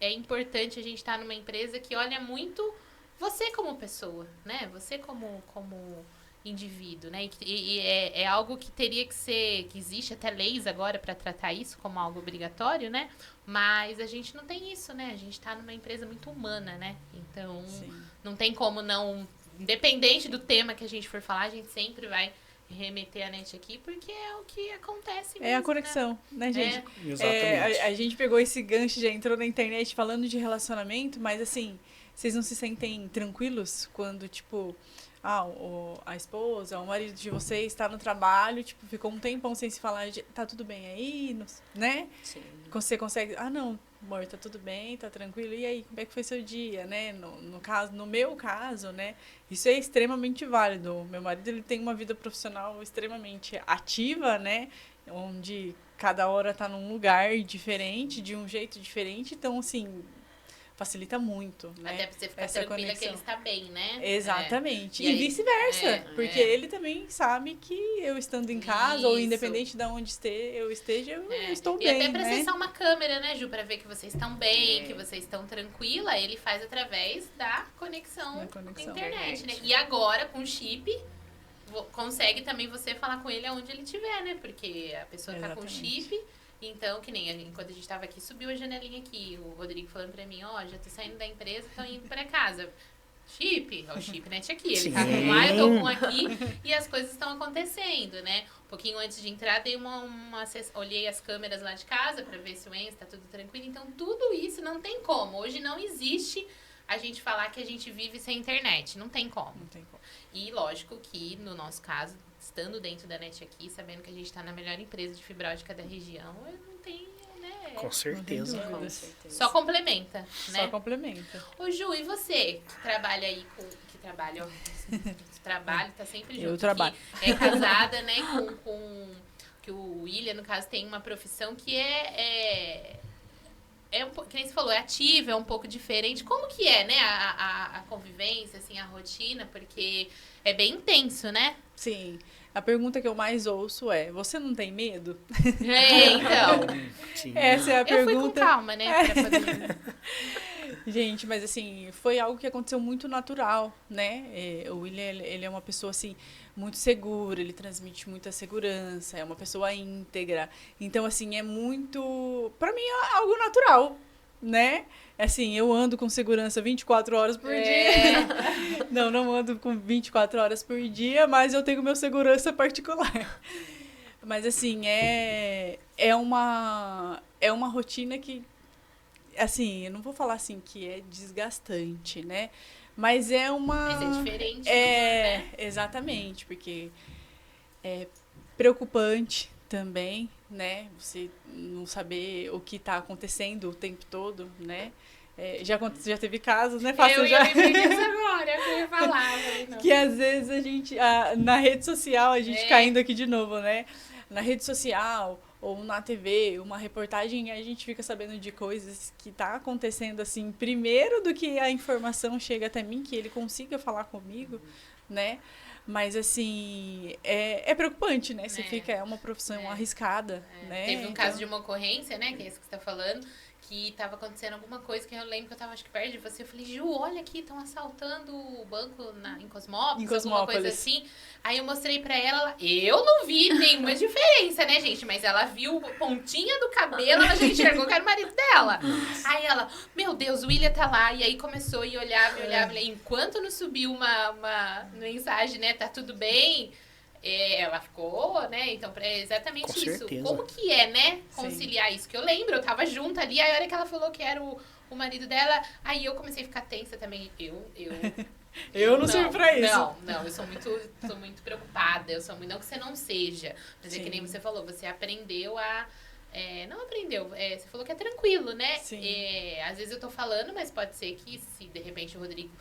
S2: é importante a gente estar numa empresa que olha muito você como pessoa, né? Você como indivíduo, né? E é algo que teria que ser, que existe até leis agora para tratar isso como algo obrigatório, né? Mas a gente não tem isso, né? A gente está numa empresa muito humana, né? Então, não tem como não, independente do tema que a gente for falar, a gente sempre vai remeter a NET Aqui, porque é o que acontece mesmo,
S1: É a conexão, né, gente?
S3: Exatamente.
S1: A gente pegou esse gancho, já entrou na internet falando de relacionamento, mas assim, vocês não se sentem tranquilos quando, tipo, a esposa, o marido de vocês está no trabalho, tipo, ficou um tempão sem se falar, tá tudo bem aí, né?
S4: Sim.
S1: Você consegue, não, amor, tá tudo bem, tá tranquilo, e aí, como é que foi seu dia, né? No meu caso, né, isso é extremamente válido. Meu marido, ele tem uma vida profissional extremamente ativa, né, onde cada hora tá num lugar diferente, de um jeito diferente, então, assim, facilita muito, né?
S2: Até pra você ficar
S1: essa
S2: tranquila
S1: conexão.
S2: que ele está bem, né?
S1: Exatamente.
S2: E aí,
S1: vice-versa. Porque ele também sabe que eu estando em casa, ou independente de onde eu esteja, eu estou bem,
S2: E até pra
S1: né?
S2: acessar uma câmera, né, Ju? Pra ver que vocês estão bem, que vocês estão tranquila, ele faz através da conexão internet, né? E agora, com chip, consegue também você falar com ele aonde ele estiver, né? Porque a pessoa tá com chip. Então, que nem enquanto a gente tava aqui, subiu a janelinha aqui, o Rodrigo falando pra mim, já tô saindo da empresa, tô indo pra casa. O chip NET Aqui, ele tá com lá, eu tô com aqui, e as coisas estão acontecendo, né? Um pouquinho antes de entrar, dei olhei as câmeras lá de casa pra ver se o Enzo tá tudo tranquilo, então tudo isso não tem como, hoje não existe a gente falar que a gente vive sem internet, não tem como.
S1: Não tem como.
S2: E lógico que, no nosso caso, estando dentro da NET Aqui, sabendo que a gente está na melhor empresa de fibra ótica da região, não tem, né?
S3: Com certeza.
S2: Só complementa, né?
S1: Só complementa.
S2: Ô, Ju, e você, que trabalha aí trabalha, tá sempre junto.
S1: Eu trabalho.
S2: É casada, né, que o William, no caso, tem uma profissão que que nem você falou, é ativa, é um pouco diferente. Como que é, né, a convivência, assim, a rotina? Porque é bem intenso, né?
S1: Sim. A pergunta que eu mais ouço é, você não tem medo?
S2: Então.
S3: Sim.
S1: Essa é a pergunta.
S2: Eu fui com calma, né, pra poder...
S1: Gente, mas assim, foi algo que aconteceu muito natural, né? O William, ele é uma pessoa, assim, muito segura, ele transmite muita segurança, é uma pessoa íntegra. Então, assim, é muito... Pra mim, é algo natural, né? Assim, eu ando com segurança 24 horas por dia. Não ando com 24 horas por dia, mas eu tenho meu segurança particular. Mas, assim, é uma rotina que... Assim, eu não vou falar assim que é desgastante, né? Mas é uma...
S2: Mas é diferente. Né?
S1: Exatamente, porque é preocupante também, né? Você não saber o que está acontecendo o tempo todo, né? Já teve casos, né?
S2: Eu ia me disso agora, eu ia falar.
S1: Que às vezes a gente, na rede social, a gente caindo aqui de novo, né? Na rede social... ou na TV, uma reportagem, a gente fica sabendo de coisas que tá acontecendo, assim, primeiro do que a informação chega até mim, que ele consiga falar comigo, né? Mas, assim, é preocupante, né? Você fica, é uma profissão arriscada, né?
S2: Teve um caso de uma ocorrência, né? Que é isso que você tá falando, que tava acontecendo alguma coisa, que eu lembro que eu tava, acho que perto de você, eu falei, Ju, olha aqui, estão assaltando o banco em Cosmópolis, alguma coisa assim. Aí eu mostrei pra ela, eu não vi nenhuma diferença, né, gente? Mas ela viu a pontinha do cabelo, ela já enxergou que era o marido dela. Aí ela, meu Deus, o William tá lá. E aí começou e olhava. Enquanto não subiu uma mensagem, né, tá tudo bem... ela ficou, né? Então, é exatamente
S3: Com
S2: isso.
S3: certeza.
S2: Como que é, né? Conciliar isso? Que eu lembro, eu tava junto ali, aí a hora que ela falou que era o marido dela, aí eu comecei a ficar tensa também.
S1: Eu não sirvo pra isso.
S2: Não, eu sou muito preocupada. Não que você não seja. Mas é que nem você falou, você aprendeu a... não aprendeu, você falou que é tranquilo, né?
S1: Sim.
S2: Às vezes eu tô falando, mas pode ser que se de repente o Rodrigo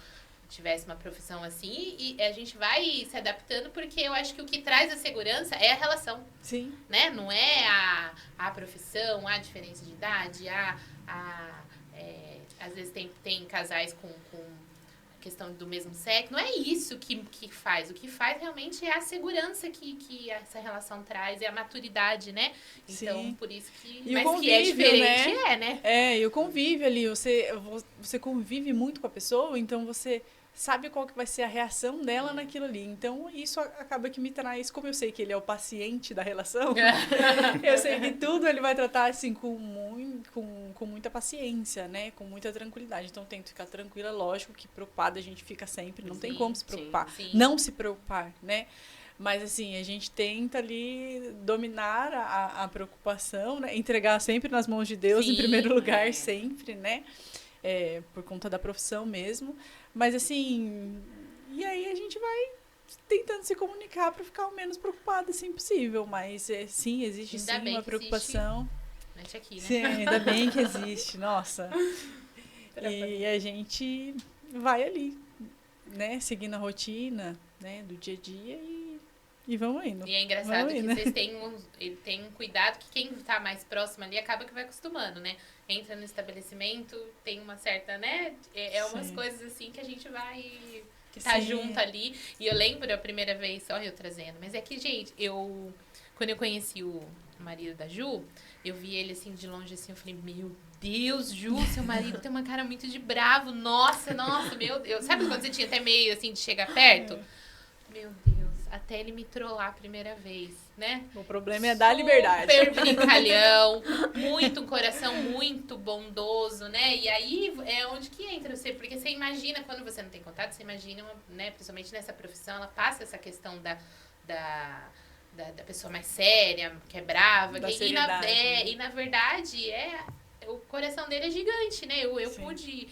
S2: tivesse uma profissão assim, e a gente vai se adaptando, porque eu acho que o que traz a segurança é a relação.
S1: Sim.
S2: Né? Não é a profissão, a diferença de idade, às vezes tem casais com a questão do mesmo sexo. Não é isso que faz. O que faz realmente é a segurança que essa relação traz, é a maturidade, né? Então,
S1: Sim.
S2: por isso que...
S1: E
S2: mas
S1: o
S2: que é diferente,
S1: né?
S2: né?
S1: E o convívio ali, você convive muito com a pessoa, então você sabe qual que vai ser a reação dela naquilo ali. Então, isso acaba que me traz, como eu sei que ele é o paciente da relação, eu sei que tudo ele vai tratar, assim, com muita paciência, né? Com muita tranquilidade. Então, tento ficar tranquila, lógico que preocupada a gente fica sempre, não tem como se preocupar.
S2: Sim.
S1: Não se preocupar, né? Mas, assim, a gente tenta ali dominar a preocupação, né? Entregar sempre nas mãos de Deus, em primeiro lugar, sempre, né? Por conta da profissão mesmo. Mas, assim, e aí a gente vai tentando se comunicar para ficar o menos preocupada, assim, possível. Mas, sim, existe
S2: Ainda
S1: sim
S2: bem
S1: uma
S2: que
S1: preocupação.
S2: Existe aqui, né?
S1: Sim, ainda bem que existe, nossa. E a gente vai ali, né? Seguindo a rotina, né? Do dia a dia e vamos indo.
S2: E é engraçado que
S1: indo.
S2: vocês têm um cuidado que quem tá mais próximo ali acaba que vai acostumando, né? Entra no estabelecimento, tem uma certa, né? Umas
S1: Sim.
S2: coisas assim que a gente vai... Que tá
S1: Sim.
S2: junto ali. E eu lembro a primeira vez, olha eu trazendo. Mas é que, gente, quando eu conheci o marido da Ju, eu vi ele assim de longe, assim, eu falei, meu Deus, Ju, seu marido tem uma cara muito de bravo. Nossa, meu Deus. Sabe quando você tinha até meio assim de chegar perto? Meu Deus, até ele me trollar a primeira vez, né?
S1: O problema é dar liberdade.
S2: Super brincalhão, um coração muito bondoso, né? E aí é onde que entra você, porque você imagina, quando você não tem contato, você imagina, né, principalmente nessa profissão, ela passa essa questão da pessoa mais séria, que é brava,
S1: Da
S2: e
S1: seriedade,
S2: na verdade o coração dele é gigante, né? Eu
S1: Sim.
S2: pude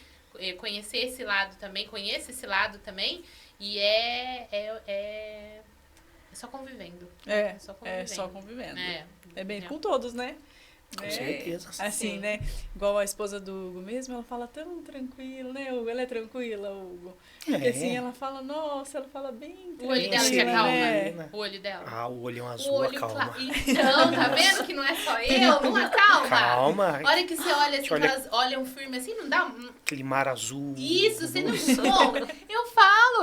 S2: conhecer esse lado também, conheço esse lado também, e é só convivendo.
S1: É só convivendo. É bem com todos, né?
S3: Com certeza.
S1: Assim,
S4: Sim.
S1: né? Igual a esposa do Hugo mesmo, ela fala tão tranquila, né, Hugo? Ela é tranquila, Hugo. Porque assim, ela fala, nossa, ela fala bem
S2: O olho
S1: tranquila,
S2: dela te acalma.
S1: né?
S2: O olho dela.
S3: Ah, o olhão
S2: O
S3: azul
S2: olho
S3: acalma.
S2: Então, tá vendo que não é só eu? Não acalma.
S3: Calma.
S2: A hora que você olha assim, que
S3: Olha-
S2: elas olham firme assim, não dá...
S3: Aquele mar azul.
S2: Isso, você não... Bom,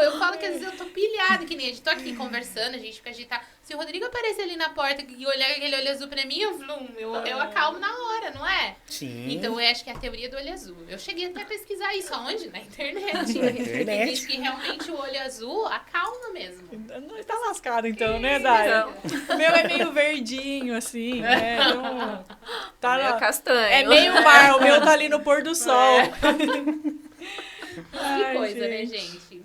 S2: eu falo que às vezes eu tô pilhada, que nem a gente tô aqui conversando, a gente fica agitado. Se o Rodrigo aparecer ali na porta e olhar aquele olho azul pra mim, eu acalmo na hora, não é?
S3: Sim.
S2: Então, eu acho que é a teoria do olho azul. Eu cheguei até a pesquisar isso. Aonde? Na internet.
S3: Na internet.
S2: E diz que realmente o olho azul acalma mesmo.
S1: Não tá lascado então, né, Dai? O meu é meio verdinho, assim, né? Então, tá
S4: Meio castanho.
S1: É meio mar, o meu tá ali no pôr do sol.
S2: Que coisa, né, gente?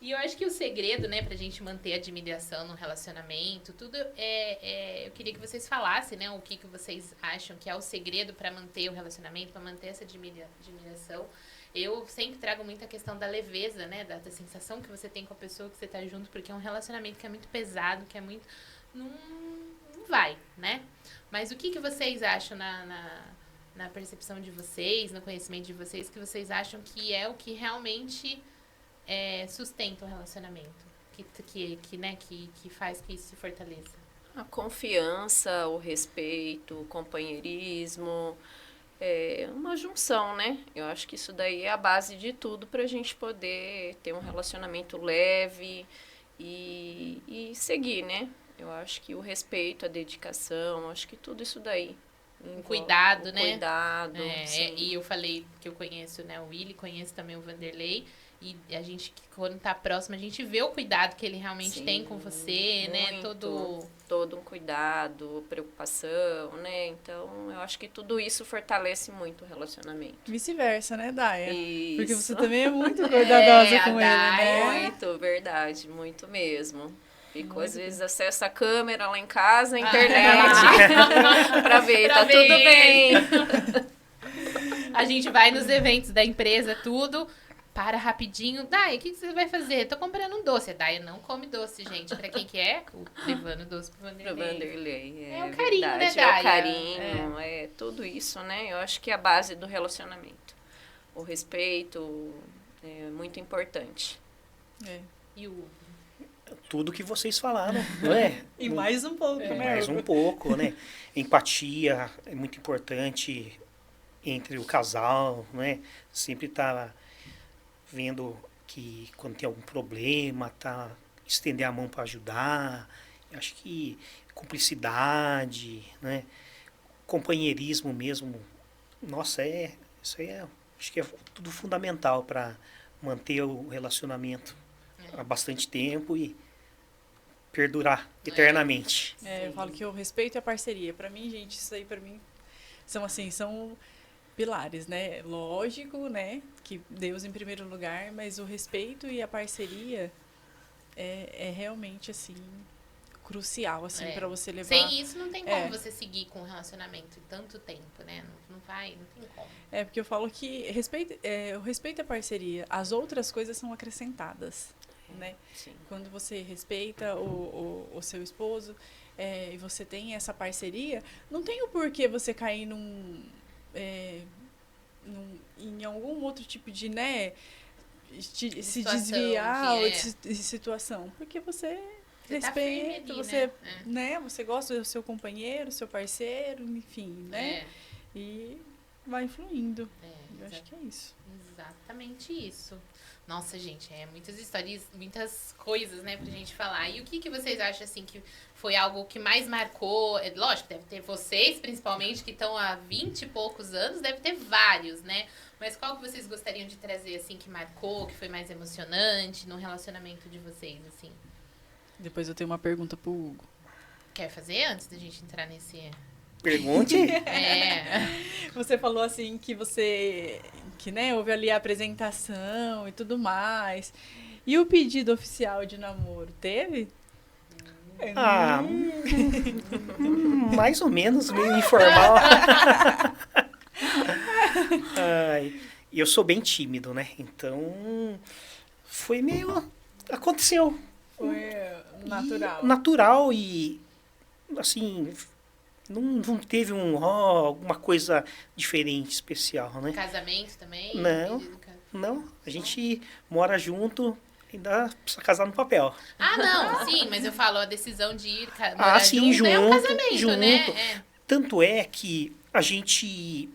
S2: E eu acho que o segredo, né, pra gente manter a admiração no relacionamento, tudo eu queria que vocês falassem, né, o que vocês acham que é o segredo pra manter o relacionamento, pra manter essa admiração. Eu sempre trago muito a questão da leveza, né, da sensação que você tem com a pessoa que você tá junto, porque é um relacionamento que é muito pesado, que é muito... Não vai, né? Mas o que vocês acham na percepção de vocês, no conhecimento de vocês, que vocês acham que é o que realmente sustenta o relacionamento, que faz que isso se fortaleça?
S4: A confiança, o respeito, o companheirismo, uma junção, né? Eu acho que isso daí é a base de tudo pra gente poder ter um relacionamento leve e seguir, né? Eu acho que o respeito, a dedicação, acho que tudo isso daí,
S2: Um cuidado,
S4: o
S2: né?
S4: Cuidado,
S2: É,
S4: sim.
S2: e eu falei que eu conheço, né, o Willy, conheço também o Vanderlei. E a gente, quando tá próximo, a gente vê o cuidado que ele realmente
S4: Sim,
S2: tem com você, né?
S4: muito. Todo um cuidado, preocupação, né? Então, eu acho que tudo isso fortalece muito o relacionamento.
S1: Vice-versa, né, Daia? Porque
S4: Isso.
S1: você também é muito cuidadosa
S2: a
S1: com ele,
S2: Daia.
S1: né?
S4: Muito, verdade, muito mesmo. Fico,
S1: Muito
S4: às vezes, acesso a câmera lá em casa, a
S2: Ah,
S4: internet, pra ver,
S2: Pra
S4: tá
S2: ver
S4: tudo
S2: ele.
S4: bem.
S2: A gente vai nos eventos da empresa, tudo. Para rapidinho. Dai, o que você vai fazer? Tô comprando um doce. A Daia não come doce, gente. Pra quem que é? Levando doce pro
S4: Pro
S2: Vanderlei.
S4: Vanderlei,
S2: É o carinho, né,
S4: verdade. É
S2: Daia?
S4: o carinho, é tudo isso, né? Eu acho que é a base do relacionamento. O respeito é muito importante.
S1: É.
S2: E o...
S3: Tudo que vocês falaram, não é?
S1: E mais um pouco, né?
S3: Mais um pouco, né? Empatia é muito importante entre o casal, né? Sempre tá vendo que quando tem algum problema, tá estender a mão para ajudar. Eu acho que cumplicidade, né? Companheirismo mesmo. Nossa, isso aí acho que é tudo fundamental para manter o relacionamento há bastante tempo e perdurar eternamente.
S1: É, eu falo que o respeito e a parceria. Pra mim, gente, isso aí pra mim são assim, são pilares, né? Lógico, né? Que Deus em primeiro lugar, mas o respeito e a parceria é realmente assim crucial assim
S2: É.
S1: para você levar.
S2: Sem isso, não tem como
S1: É.
S2: você seguir com um relacionamento tanto tempo, né? Não vai, não tem como.
S1: É porque eu falo que o respeito e a parceria, as outras coisas são acrescentadas, né?
S4: Sim.
S1: Quando você respeita o seu esposo e você tem essa parceria, não tem o porquê você cair em algum outro tipo de, né, se
S2: Situação,
S1: desviar
S2: que
S1: ou de situação. Porque você
S2: Você tá firme
S1: respeita,
S2: ali,
S1: você,
S2: né?
S1: né, você gosta do seu companheiro, seu parceiro, enfim, né?
S2: É.
S1: E vai fluindo.
S2: É,
S1: Eu acho que é isso.
S2: exatamente isso. Nossa, gente, muitas histórias, muitas coisas, né, pra gente falar. E o que vocês acham, assim, que foi algo que mais marcou? É, lógico, deve ter vocês, principalmente, que estão há 20 e poucos anos, deve ter vários, né? Mas qual que vocês gostariam de trazer, assim, que marcou, que foi mais emocionante no relacionamento de vocês, assim?
S1: Depois eu tenho uma pergunta pro Hugo.
S2: Quer fazer antes da gente entrar nesse...
S3: Pergunte.
S1: Você falou assim que né, houve ali a apresentação e tudo mais. E o pedido oficial de namoro, teve?
S3: Ah, mais ou menos, meio informal. Ai, e eu sou bem tímido, né? Então, foi meio... Aconteceu.
S1: Foi natural.
S3: Natural e, assim, não teve alguma coisa diferente, especial, né?
S2: Casamento também?
S3: Não.
S2: Pedido
S3: Não, a gente mora junto, ainda precisa casar no papel.
S2: Ah, não, sim, mas eu falo a decisão de ir morar
S3: sim,
S2: junto é um
S3: junto,
S2: casamento,
S3: junto.
S2: né? É.
S3: Tanto é que a gente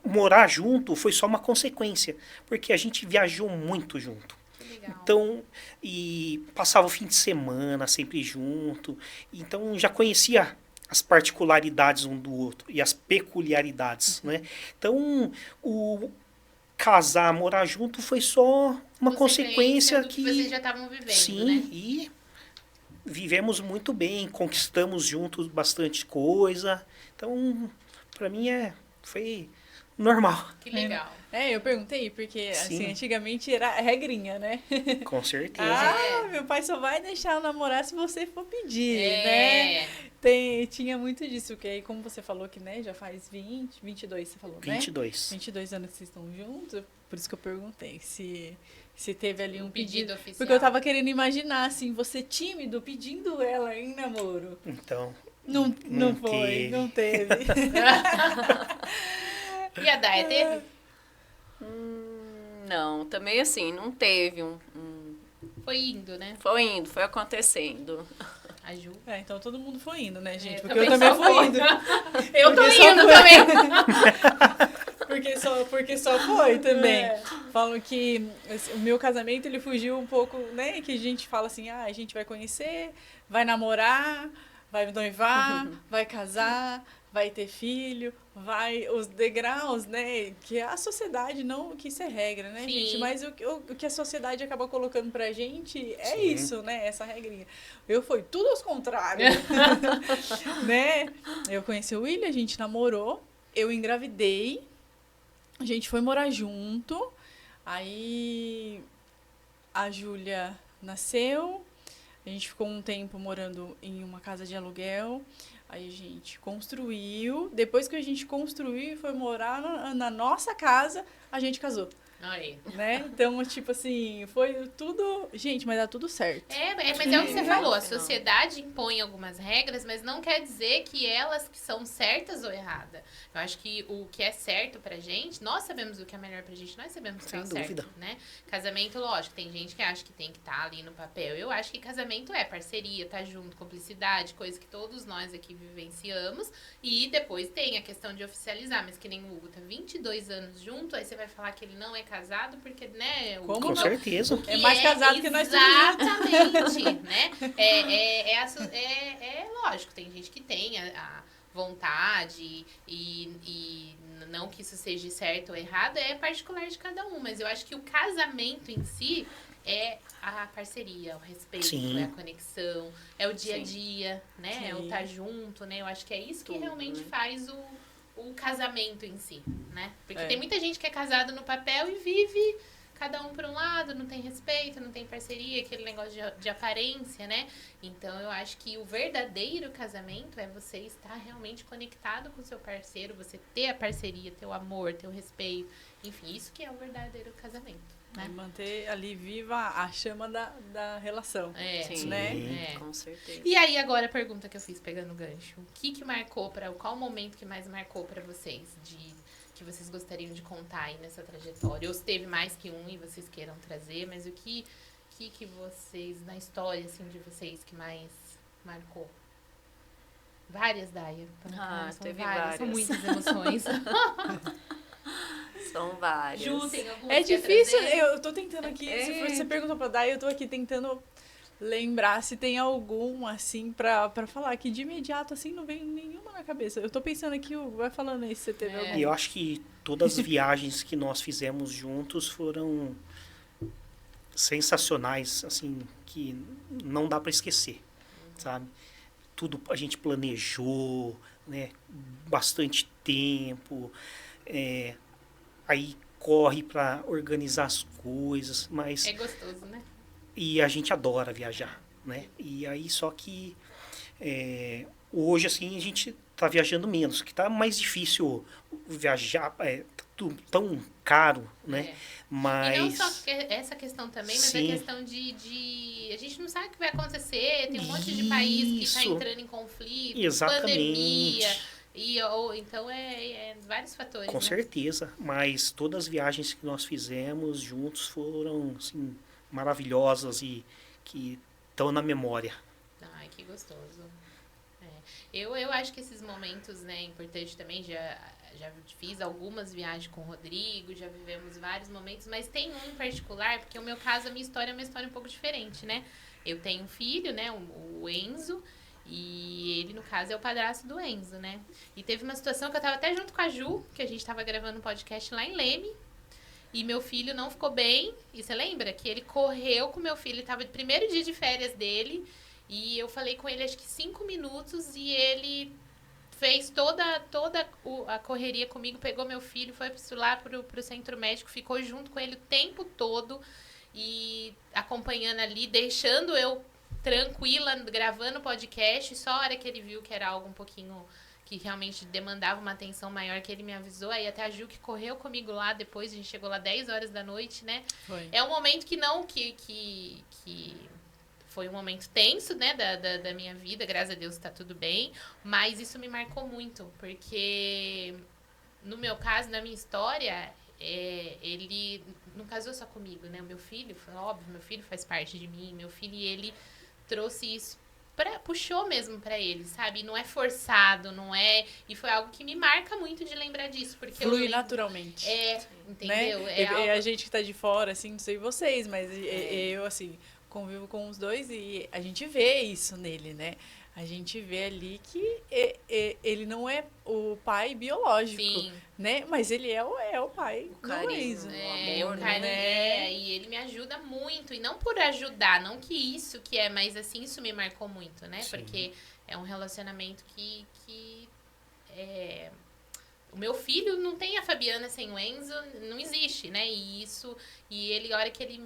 S3: morar junto foi só uma consequência, porque a gente viajou muito junto.
S2: Que legal.
S3: Então, e passava o fim de semana sempre junto. Então, já conhecia as particularidades um do outro e as peculiaridades, né? Então, o casar, morar junto foi só uma consequência
S2: do
S3: que
S2: vocês já estavam vivendo,
S3: sim,
S2: né?
S3: e vivemos muito bem, conquistamos juntos bastante coisa. Então, para mim foi normal.
S2: Que legal.
S1: Eu perguntei, porque assim,
S3: Sim.
S1: antigamente era regrinha, né?
S3: Com certeza.
S1: Meu pai só vai deixar eu namorar se você for pedir,
S2: É.
S1: né? Tinha muito disso, porque aí, como você falou que, né, já faz 22, você falou, né?
S3: 22.
S1: 22 anos que vocês estão juntos, por isso que eu perguntei se teve ali um
S2: pedido
S1: pedido.
S2: oficial.
S1: Porque eu tava querendo imaginar, assim, você tímido pedindo ela em namoro.
S3: Então,
S1: Não foi,
S3: teve.
S1: não teve.
S2: E a Daia teve?
S4: Não, também assim, não teve
S2: Foi indo, né?
S4: foi acontecendo.
S2: A Ju.
S1: Então todo mundo foi indo, né, gente?
S2: É,
S1: Porque eu também
S2: só
S1: fui
S2: foi.
S1: indo.
S2: Eu tô
S1: Porque só
S2: indo
S1: foi.
S2: também.
S1: Porque só foi também. Falam que o meu casamento, ele fugiu um pouco, né? Que a gente fala assim, a gente vai conhecer, vai namorar, vai noivar, vai casar, vai ter filho, vai os degraus, né? Que a sociedade não que isso é regra, né,
S2: Sim.
S1: gente? Mas o que a sociedade acaba colocando pra gente é
S3: Sim.
S1: isso, né? Essa regrinha. Eu fui tudo aos contrários, né? Eu conheci o William, a gente namorou, eu engravidei, a gente foi morar junto, aí a Júlia nasceu, a gente ficou um tempo morando em uma casa de aluguel. Aí a gente construiu. Depois que a gente construiu e foi morar na nossa casa, a gente casou.
S2: Aí.
S1: Né? Então, tipo assim, foi tudo... Gente, mas dá tudo certo.
S2: Mas é o que você falou, a
S4: Não.
S2: sociedade impõe algumas regras, mas não quer dizer que elas que são certas ou erradas. Eu acho que o que é certo pra gente, nós sabemos o que é melhor pra gente, nós sabemos o que é o
S3: Sem dúvida.
S2: certo, né? Casamento, lógico, tem gente que acha que tem que estar ali no papel. Eu acho que casamento é parceria, tá junto, cumplicidade, coisa que todos nós aqui vivenciamos. E depois tem a questão de oficializar, mas que nem o Hugo tá 22 anos junto, aí você vai falar que ele não é casado, porque, né?
S1: Como
S3: Com
S1: não?
S3: certeza.
S1: É mais casado que nós todos
S2: Exatamente, né? É lógico, tem gente que tem a vontade e não que isso seja certo ou errado, é particular de cada um, mas eu acho que o casamento em si é a parceria, o respeito,
S3: Sim.
S2: é a conexão, é o dia a
S4: Sim.
S2: dia, né? É o
S1: Sim.
S2: estar junto, né? Eu acho que é isso que
S4: Tudo,
S2: realmente
S4: né?
S2: faz o casamento em si, né? Porque
S1: É.
S2: tem muita gente que é casado no papel e vive cada um por um lado, não tem respeito, não tem parceria, aquele negócio de aparência, né? Então eu acho que o verdadeiro casamento é você estar realmente conectado com o seu parceiro, você ter a parceria, ter o amor, ter o respeito, enfim, isso que é o verdadeiro casamento,
S1: É
S2: né?
S1: manter ali viva a chama da relação.
S2: É,
S4: Sim,
S1: né?
S2: É.
S4: com certeza.
S2: E aí agora a pergunta que eu fiz pegando o gancho, o que marcou qual o momento que mais marcou pra vocês que vocês gostariam de contar aí nessa trajetória? Ou se teve mais que um e vocês queiram trazer, mas o que vocês, na história, assim, de vocês, que mais marcou? Várias, Daia. São
S4: teve
S2: várias. São
S4: várias.
S2: muitas emoções.
S4: São várias.
S2: Ju, tem alguma
S1: É
S2: que quer
S1: difícil,
S2: trazer?
S1: eu tô tentando aqui,
S4: É.
S1: se você perguntou pra Dai, eu tô aqui tentando lembrar se tem algum, assim, pra falar, que de imediato, assim, não vem nenhuma na cabeça. Eu tô pensando aqui, vai falando aí se você teve algum.
S3: E eu acho que todas as viagens que nós fizemos juntos foram sensacionais, assim, que não dá para esquecer, sabe? Tudo a gente planejou, né? Bastante tempo, aí corre para organizar as coisas, mas
S2: É gostoso, né?
S3: e a gente adora viajar, né? E aí só que hoje assim a gente tá viajando menos, que tá mais difícil viajar, tão caro, né?
S2: É.
S3: Mas
S2: E não só essa questão também, mas
S3: Sim.
S2: a questão de... A gente não sabe o que vai acontecer, tem um monte de país que está
S3: Isso.
S2: entrando em conflito,
S3: Exatamente.
S2: pandemia, então vários fatores,
S3: Com
S2: né?
S3: certeza, mas todas as viagens que nós fizemos juntos foram assim, maravilhosas e que estão na memória.
S2: Ai, que gostoso. Eu acho que esses momentos, né, importantes também, já fiz algumas viagens com o Rodrigo, já vivemos vários momentos, mas tem um em particular, porque o meu caso, a minha história é uma história um pouco diferente, né? Eu tenho um filho, né, o Enzo, e ele, no caso, é o padrasto do Enzo, né? E teve uma situação que eu tava até junto com a Ju, que a gente tava gravando um podcast lá em Leme, e meu filho não ficou bem, e você lembra? Que ele correu com meu filho, ele tava no primeiro dia de férias dele, e eu falei com ele acho que 5 minutos, e ele fez toda a correria comigo, pegou meu filho, foi lá pro centro médico, ficou junto com ele o tempo todo e acompanhando ali, deixando eu tranquila, gravando podcast, só a hora que ele viu que era algo um pouquinho que realmente demandava uma atenção maior, que ele me avisou, aí até a Ju que correu comigo lá, depois a gente chegou lá 10 horas da noite, né?
S1: Foi.
S2: É um momento que foi um momento tenso, né, da minha vida, graças a Deus tá tudo bem, mas isso me marcou muito, porque no meu caso, na minha história, ele não casou só comigo, né, o meu filho, óbvio, meu filho faz parte de mim, meu filho, e ele trouxe isso, puxou mesmo pra ele, sabe, não é forçado, não é, e foi algo que me marca muito de lembrar disso, porque
S1: Flui
S2: eu
S1: naturalmente.
S2: entendeu?
S1: Né?
S2: É algo...
S1: A gente que tá de fora, assim, não sei vocês, mas eu, assim, convivo com os dois e a gente vê isso nele, né? a gente vê ali que ele não é o pai biológico,
S2: Sim.
S1: né? Mas ele é o pai do
S4: carinho,
S1: Enzo.
S4: né?
S2: O cara, e ele me ajuda muito. E não por ajudar, não que isso que é, mas assim, isso me marcou muito, né?
S3: Sim.
S2: Porque é um relacionamento que o meu filho não tem a Fabiana sem o Enzo, não existe, né? E ele, a hora que ele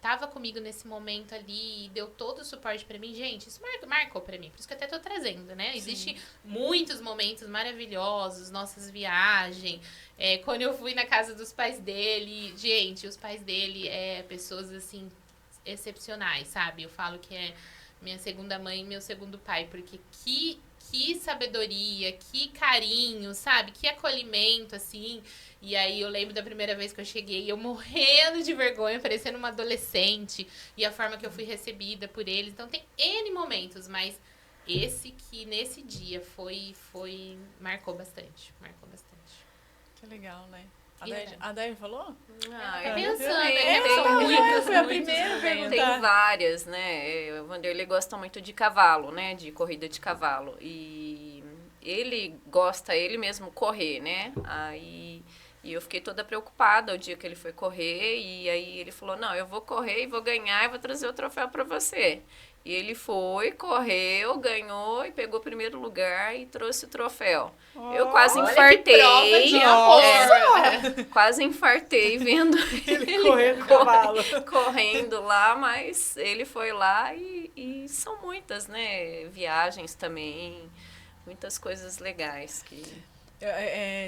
S2: tava comigo nesse momento ali e deu todo o suporte pra mim, gente, isso marcou pra mim. Por isso que eu até tô trazendo, né? Existem muitos momentos maravilhosos, nossas viagens. Quando eu fui na casa dos pais dele, gente, os pais dele pessoas, assim, excepcionais, sabe? Eu falo que é minha segunda mãe e meu segundo pai, porque que sabedoria, que carinho, sabe? Que acolhimento, assim. E aí eu lembro da primeira vez que eu cheguei, eu morrendo de vergonha, parecendo uma adolescente. E a forma que eu fui recebida por eles. Então tem N momentos, mas esse que nesse dia marcou bastante. Marcou bastante.
S1: Que legal, né?
S2: E
S1: A Day falou?
S2: Tá pensando,
S1: Foi a primeira a perguntar.
S4: Tem várias, né? O Vanderlei gosta muito de cavalo, né? De corrida de cavalo. E ele mesmo correr, né? E eu fiquei toda preocupada o dia que ele foi correr. E aí ele falou, não, eu vou correr e vou ganhar e vou trazer o troféu pra você. E ele foi, correu, ganhou e pegou o primeiro lugar e trouxe o troféu. Eu quase infartei.
S2: Prova de amor.
S4: Quase infartei vendo
S1: Ele correndo cavalo.
S4: correndo lá, mas ele foi lá e são muitas, né? Viagens também, muitas coisas legais que...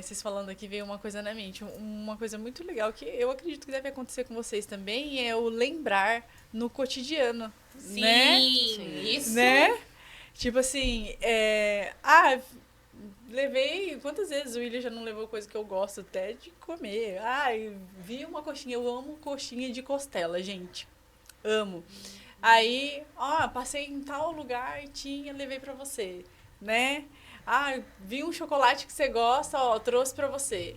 S1: Vocês falando aqui, veio uma coisa na mente. Uma coisa muito legal que eu acredito que deve acontecer com vocês também é o lembrar no cotidiano.
S2: Sim,
S1: né?
S2: Isso.
S1: Né? Tipo assim, levei... Quantas vezes o William já não levou coisa que eu gosto até de comer? Vi uma coxinha. Eu amo coxinha de costela, gente. Amo. Aí, passei em tal lugar e levei pra você, né? Vi um chocolate que você gosta, trouxe pra você.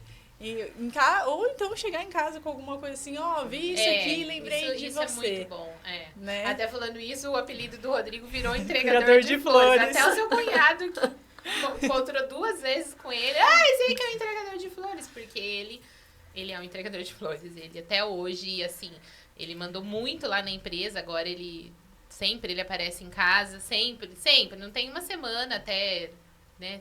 S1: Ou então chegar em casa com alguma coisa assim, vi isso aqui, lembrei de
S2: isso
S1: você.
S2: Isso é muito bom,
S1: né?
S2: Até falando isso, o apelido do Rodrigo virou entregador de flores. Até o seu cunhado que encontrou 2 vezes com ele. Esse aí que é o entregador de flores, porque ele é um entregador de flores. Ele até hoje, assim, ele mandou muito lá na empresa, agora ele aparece em casa, sempre, não tem uma semana até, né?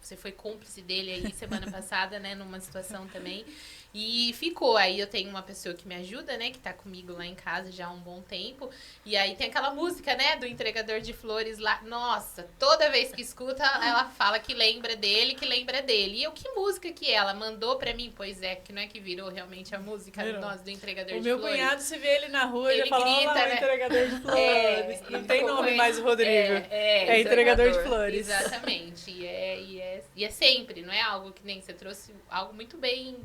S2: Você foi cúmplice dele aí semana passada, né? Numa situação também. E ficou. Aí eu tenho uma pessoa que me ajuda, né? Que tá comigo lá em casa já há um bom tempo. E aí tem aquela música, né? Do entregador de flores lá. Nossa, toda vez que escuta, ela fala que lembra dele, E eu, que música que ela mandou pra mim? Pois é, que não é que virou realmente a música do entregador de flores.
S1: O meu cunhado, se vê ele na rua,
S2: ele
S1: já fala,
S2: grita, né?
S1: entregador de flores. Não tem nome mais o Rodrigo.
S2: É
S1: entregador de flores.
S2: Exatamente. E é sempre, não é algo que nem você trouxe, algo muito bem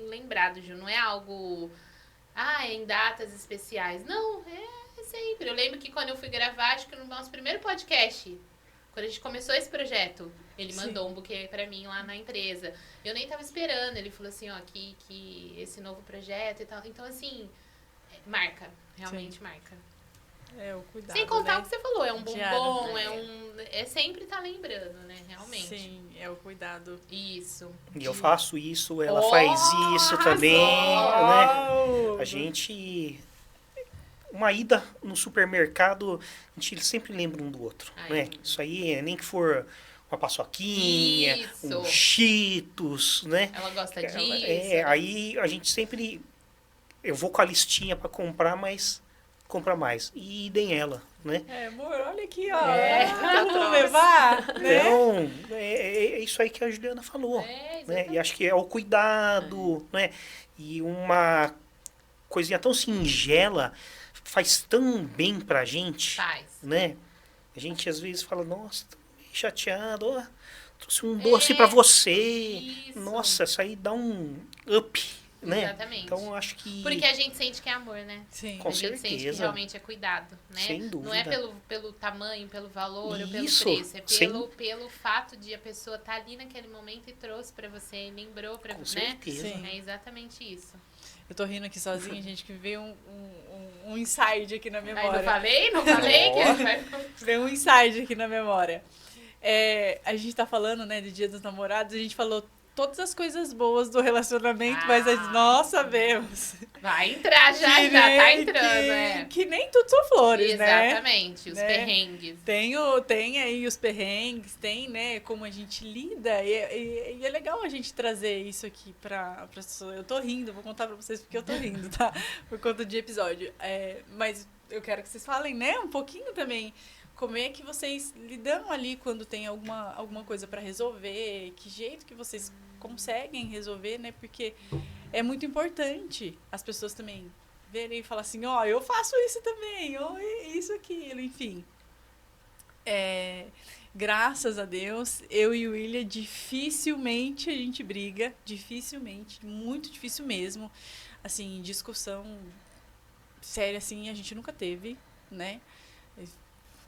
S2: lembrado, Ju. Não é algo, em datas especiais. Não, é sempre. Eu lembro que quando eu fui gravar, acho que no nosso primeiro podcast, quando a gente começou esse projeto, ele mandou um buquê pra mim lá na empresa. Eu nem tava esperando. Ele falou assim, que esse novo projeto e tal. Então, assim, marca. Realmente marca.
S1: O cuidado,
S2: sem contar,
S1: né?
S2: o que você falou, é um bombom,
S1: Diário,
S2: é sempre tá lembrando, né? Realmente.
S1: Sim, é o cuidado.
S2: Isso.
S3: E eu faço isso, ela faz isso também, né? A gente... Uma ida no supermercado, a gente sempre lembra um do outro, né? Isso aí, nem que for uma paçoquinha, um Cheetos, né?
S2: Ela gosta disso.
S3: Aí a gente sempre... Eu vou com a listinha para comprar, mas compra mais. E idem ela, né?
S1: Amor, olha aqui, vamos levar, né?
S3: Então, é isso aí que a Juliana falou, né? E acho que é o cuidado, né? E uma coisinha tão singela faz tão bem pra gente, né? A gente às vezes fala, nossa, tô meio chateado, trouxe um doce pra você.
S2: Isso.
S3: Nossa, isso aí dá um up. Né?
S2: Exatamente.
S3: Então, acho que...
S2: Porque a gente sente que é amor, né?
S1: Sim.
S3: Com
S2: a gente
S3: certeza.
S2: sente que realmente é cuidado, né?
S3: Sem dúvida.
S2: Não é pelo tamanho, pelo valor ou pelo
S3: Isso.
S2: preço. É pelo fato de a pessoa estar ali naquele momento e trouxe pra você e lembrou pra você, né?
S3: Com certeza.
S1: Sim.
S2: É exatamente isso.
S1: Eu tô rindo aqui sozinha, gente, que veio um um insight aqui na
S2: Aí
S1: memória.
S2: não falei que vai...
S1: Veio um insight aqui na memória. A gente tá falando, né, do Dia dos Namorados, a gente falou todas as coisas boas do relacionamento, mas nós sabemos.
S2: Vai entrar já
S1: Que
S2: tá
S1: nem-
S2: entrando,
S1: que nem tudo são flores, né?
S2: Exatamente, os
S1: Né?
S2: perrengues.
S1: Tem aí os perrengues, tem, né, como a gente lida, e é legal a gente trazer isso aqui pra pessoa. Eu tô rindo, vou contar pra vocês porque eu tô rindo, tá? Por conta de episódio. Mas eu quero que vocês falem, né, um pouquinho também, como é que vocês lidam ali quando tem alguma coisa pra resolver, que jeito que vocês conseguem resolver, né, porque é muito importante as pessoas também verem e falar assim, ó, eu faço isso também, ou isso, aquilo, enfim. Graças a Deus, eu e o William, dificilmente a gente briga, dificilmente, muito difícil mesmo. Assim, discussão séria, assim, a gente nunca teve, né?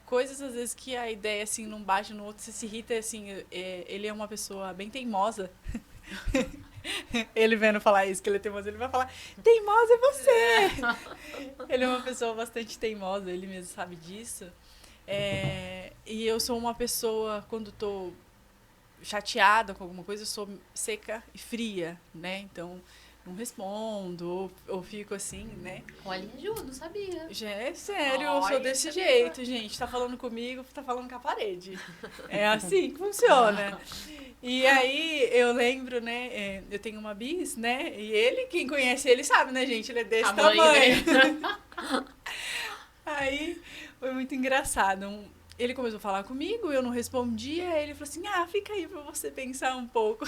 S1: Coisas, às vezes, que a ideia, assim, não bate no outro, você se irrita, assim, ele é uma pessoa bem teimosa. Ele vendo falar isso, que ele é teimoso, ele vai falar, teimosa é você! Ele é uma pessoa bastante teimosa, ele mesmo sabe disso. E eu sou uma pessoa, quando tô chateada com alguma coisa, eu sou seca e fria, né? Então, não respondo, ou fico assim, né?
S2: Olha, Ju, não sabia.
S1: Já é sério, eu sou
S2: Olha,
S1: desse
S2: sabia.
S1: jeito, gente. Tá falando comigo, tá falando com a parede. É assim que funciona. E aí, eu lembro, né? Eu tenho uma bis, né? E ele, quem conhece ele sabe, né, gente? Ele é desse
S2: Tamanho,
S1: tamanho.
S2: né?
S1: Aí, foi muito engraçado. Ele começou a falar comigo, eu não respondia. Aí ele falou assim, fica aí pra você pensar um pouco.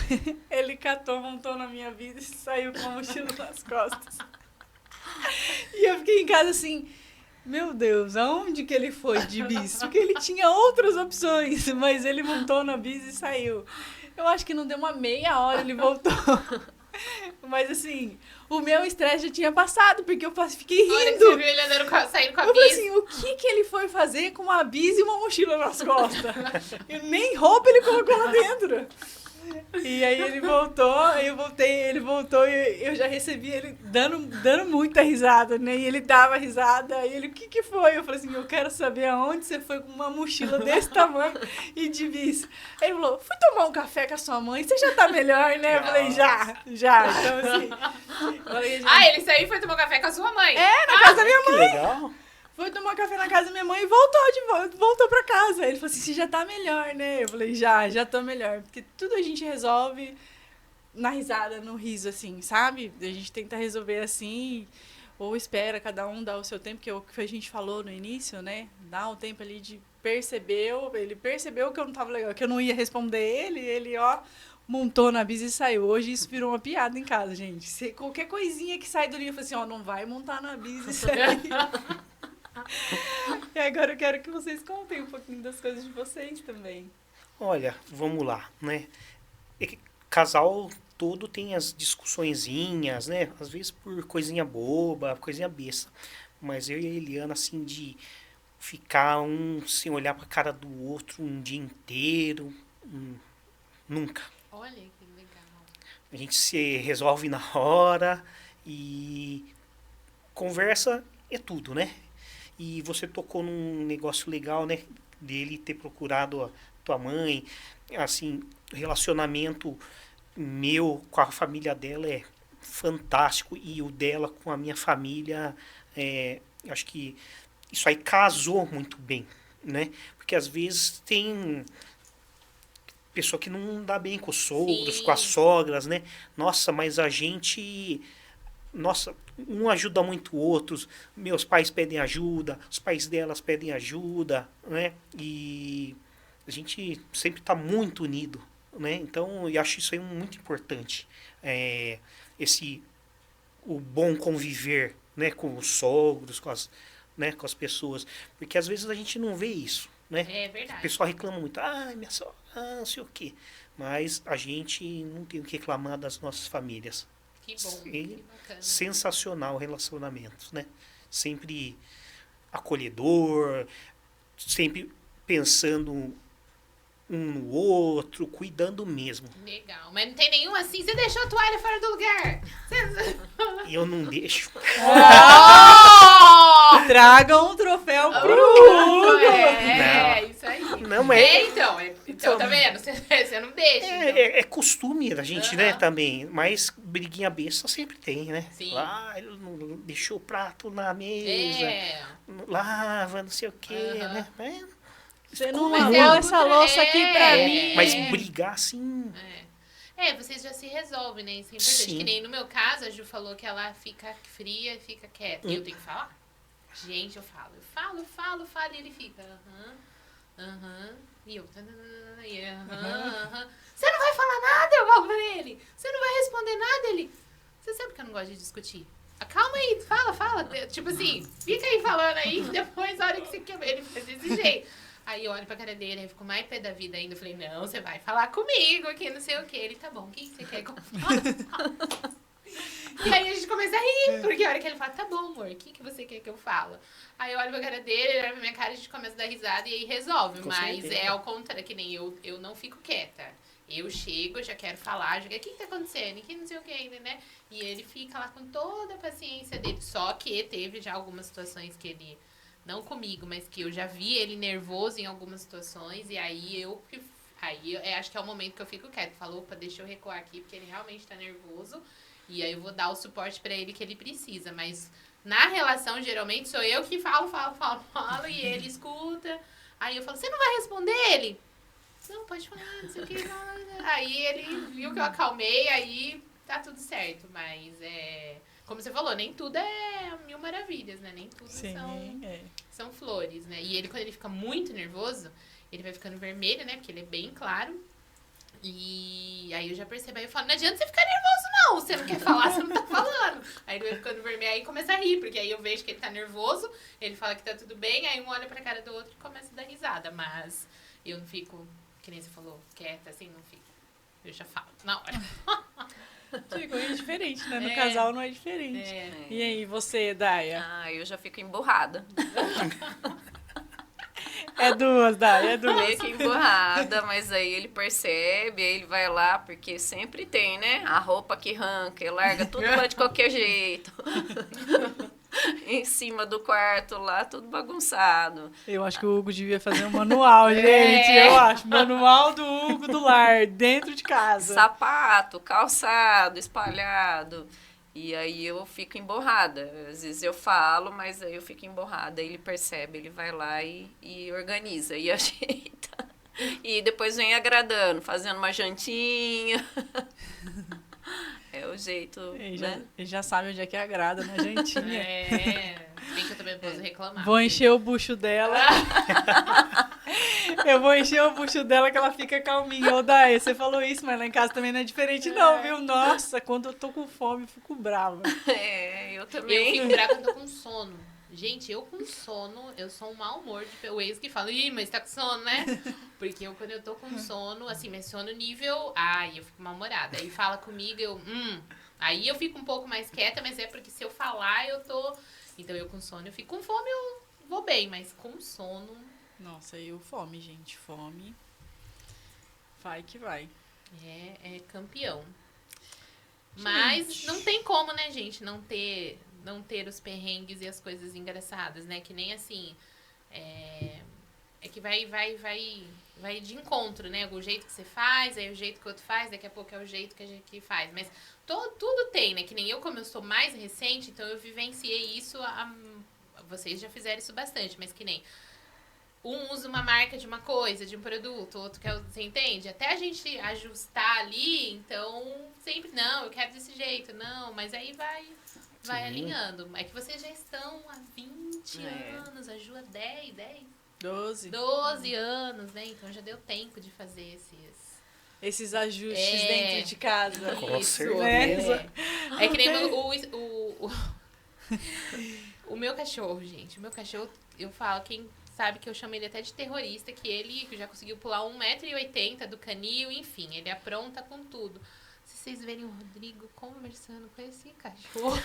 S1: Ele catou, montou na minha vida e saiu com a mochila nas costas. E eu fiquei em casa assim, meu Deus, aonde que ele foi de bis? Porque ele tinha outras opções, mas ele montou na bis e saiu. Eu acho que não deu uma meia hora, ele voltou. Mas assim, o meu estresse já tinha passado, porque eu fiquei
S2: A hora que
S1: rindo.
S2: você viu ele saindo com a
S1: Eu falei
S2: bis.
S1: assim, o que ele foi fazer com uma bis e uma mochila nas costas? E nem roupa ele colocou lá dentro. E aí ele voltou, aí eu voltei, ele voltou e eu já recebi ele dando muita risada, né? E ele dava risada, aí ele, o que foi? Eu falei assim, eu quero saber aonde você foi com uma mochila desse tamanho e de bis. Aí ele falou, fui tomar um café com a sua mãe, você já tá melhor, né? Eu falei, já. Então assim... eu falei,
S2: Ele saiu e foi tomar café com a sua mãe.
S1: na casa da minha
S3: Que
S1: mãe.
S3: legal.
S1: Foi tomar café na casa da minha mãe e voltou pra casa. Ele falou assim, você já tá melhor, né? Eu falei, já tô melhor. Porque tudo a gente resolve na risada, no riso, assim, sabe? A gente tenta resolver assim, ou espera, cada um dá o seu tempo, que é o que a gente falou no início, né? Dá um tempo ali de ele percebeu que eu não tava legal, que eu não ia responder ele, montou na bis e saiu. Hoje isso virou uma piada em casa, gente. Qualquer coisinha que sai do livro, assim, não vai montar na bis e sair. E agora eu quero que vocês contem um pouquinho das coisas de vocês também.
S3: Olha, vamos lá, né? Casal todo tem as discussõezinhas, né? Às vezes por coisinha boba, coisinha besta. Mas eu e a Eliana, assim, de ficar um sem olhar pra cara do outro um dia inteiro, nunca.
S2: Olha que legal.
S3: A gente se resolve na hora e conversa é tudo, né? E você tocou num negócio legal, né? Dele ter procurado a tua mãe. Assim, o relacionamento meu com a família dela é fantástico. E o dela com a minha família, acho que isso aí casou muito bem, né? Porque às vezes tem pessoa que não dá bem com os sogros,
S2: Sim.
S3: com as sogras, né? Nossa, mas a gente... Nossa, um ajuda muito o outro. Meus pais pedem ajuda, os pais delas pedem ajuda, né? E a gente sempre está muito unido, né? Então, eu acho isso aí muito importante. O bom conviver, né? Com os sogros, com as pessoas. Porque às vezes a gente não vê isso, né?
S2: É
S3: O
S2: verdade.
S3: pessoal reclama muito, minha sogra, não sei o quê. Mas a gente não tem o que reclamar das nossas famílias.
S2: Que bom,
S3: E
S2: que bacana.
S3: sensacional relacionamento, né? Sempre acolhedor, sempre pensando um no outro, cuidando mesmo.
S2: Legal. Mas não tem nenhum assim, você deixou a toalha fora do lugar.
S3: E eu não deixo.
S2: Oh!
S1: Tragam um troféu pro Hugo.
S2: Isso aí.
S3: Não, mas
S2: Então, tá vendo? Você não deixa. então.
S3: é costume da gente, né, também. Mas briguinha besta sempre tem, né?
S2: Sim.
S3: Ele não deixou o prato na mesa, lava, não sei o quê, né?
S1: Você não
S2: Mas
S1: lavou
S2: algo
S1: essa louça aqui pra mim.
S3: Mas brigar assim...
S2: Vocês já se resolvem, né? Isso é importante.
S3: Sim.
S2: Que nem no meu caso, a Ju falou que ela fica fria e fica quieta. E eu tenho que falar? Gente, eu falo, e ele fica, e eu, Você não vai falar nada, eu falo pra ele. Você não vai responder nada, ele. Você sabe que eu não gosto de discutir. Calma aí, fala. Tipo assim, fica aí falando aí, depois a hora que você quer ver, ele faz desse jeito. Aí eu olho pra cara dele, aí ficou mais pé da vida ainda. Eu falei, não, você vai falar comigo aqui, não sei o quê. Ele, tá bom, o que você quer que eu fale? E aí a gente começa a rir, porque a hora que ele fala, tá bom, amor, o que você quer que eu falo? Aí eu olho pra cara dele, ele olha pra minha cara, a gente começa a dar risada e aí resolve.
S3: Com
S2: mas
S3: certeza.
S2: é ao contrário, que nem eu não fico quieta. Eu chego, já quero falar, já quero, o que tá acontecendo? Que não sei o que ainda, né? E ele fica lá com toda a paciência dele. Só que teve já algumas situações que ele, não comigo, mas que eu já vi ele nervoso em algumas situações. E aí eu acho que é o momento que eu fico quieta. Falo, opa, deixa eu recuar aqui, porque ele realmente tá nervoso. E aí eu vou dar o suporte pra ele que ele precisa. Mas na relação, geralmente, sou eu que falo, e ele escuta. Aí eu falo, você não vai responder ele? Não, pode falar, não sei o que. Aí ele viu que eu acalmei, aí tá tudo certo. Mas como você falou, nem tudo é mil maravilhas, né? Nem tudo são flores, né? E ele, quando ele fica muito nervoso, ele vai ficando vermelho, né? Porque ele é bem claro. E aí eu já percebo, aí eu falo, não adianta você ficar nervoso não, você não quer falar, você não tá falando. Aí ele vai ficando vermelho, aí começa a rir, porque aí eu vejo que ele tá nervoso, ele fala que tá tudo bem, aí um olha pra cara do outro e começa a dar risada, mas eu não fico, que nem você falou, quieta, assim, não fico. Eu já falo, na hora.
S1: É diferente, né? No casal não é diferente. E aí, você, Daya?
S4: Eu já fico emburrada.
S1: É duas, Daya, é duas.
S4: Fico emburrada, mas aí ele percebe, aí ele vai lá, porque sempre tem, né? A roupa que arranca, larga tudo lá de qualquer jeito. Em cima do quarto lá, tudo bagunçado.
S1: Eu acho que o Hugo devia fazer um manual, gente. Eu acho. Manual do Hugo do lar, dentro de casa.
S4: Sapato, calçado, espalhado. E aí eu fico emborrada. Às vezes eu falo, mas aí eu fico emborrada. Aí ele percebe, ele vai lá e organiza e ajeita. E depois vem agradando, fazendo uma jantinha. É o jeito, né?
S1: Ele já sabe onde é que agrada, né, jantinha?
S2: Bem que eu também posso reclamar.
S1: Vou encher o bucho dela. Eu vou encher o bucho dela que ela fica calminha. Ô, Daya, você falou isso, mas lá em casa também não é diferente não, viu? Nossa, quando eu tô com fome, eu fico brava.
S4: Eu também.
S2: Eu fico brava quando eu tô com sono. Gente, eu com sono, eu sou um mau humor. O ex que fala, ih, mas tá com sono, né? Porque quando eu tô com sono, assim, mas sono nível, eu fico mal-humorada. Aí fala comigo, Aí eu fico um pouco mais quieta, mas é porque se eu falar, eu tô... Então eu com sono, eu fico com fome, eu vou bem, mas com sono...
S1: Nossa, fome, gente, fome. Vai que vai.
S2: É campeão. Mas não tem como, né, gente, não ter os perrengues e as coisas engraçadas, né? Que nem assim, é que vai de encontro, né? O jeito que você faz, aí o jeito que o outro faz, daqui a pouco é o jeito que a gente faz. Mas tudo tem, né? Que nem eu, como eu sou mais recente, então eu vivenciei isso, vocês já fizeram isso bastante, mas que nem... Um usa uma marca de uma coisa, de um produto, outro quer, você entende? Até a gente ajustar ali, então sempre, não, eu quero desse jeito, não, mas aí vai alinhando. É que vocês já estão há 20 anos, a Ju há 12 anos, né? Então já deu tempo de fazer
S1: esses ajustes dentro de casa.
S3: Com certeza.
S1: Né?
S2: É que nem o meu cachorro, gente. O meu cachorro, eu falo, quem sabe que eu chamo ele até de terrorista, que ele já conseguiu pular 1,80 m do canil, enfim, ele apronta com tudo. Se vocês verem o Rodrigo conversando com esse cachorro,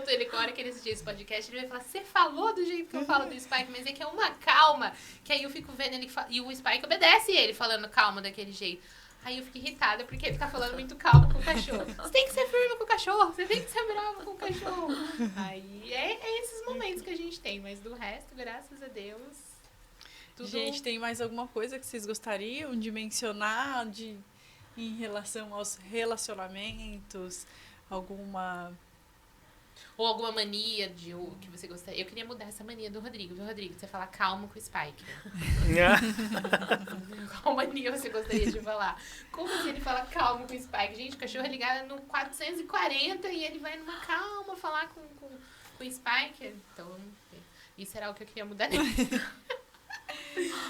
S2: ele, na hora que ele assistir esse podcast, ele vai falar, você falou do jeito que eu falo do Spike, mas é que é uma calma, que aí eu fico vendo ele, e o Spike obedece ele falando calma daquele jeito. Aí eu fico irritada, porque ele tá falando muito calmo com o cachorro. Você tem que ser firme com o cachorro, você tem que ser bravo com o cachorro. Aí é esses momentos. gente tem, mas do resto, graças a Deus, tudo...
S1: Gente, tem mais alguma coisa que vocês gostariam de mencionar em relação aos relacionamentos? Alguma...
S2: Ou alguma mania que você gostaria. Eu queria mudar essa mania do Rodrigo, viu, Rodrigo? Você falar calmo com o Spike. Qual mania você gostaria de falar? Como assim ele fala calmo com o Spike? Gente, o cachorro é ligado no 440 e ele vai numa calma falar com o Spike. Então, isso era o que eu queria mudar nele.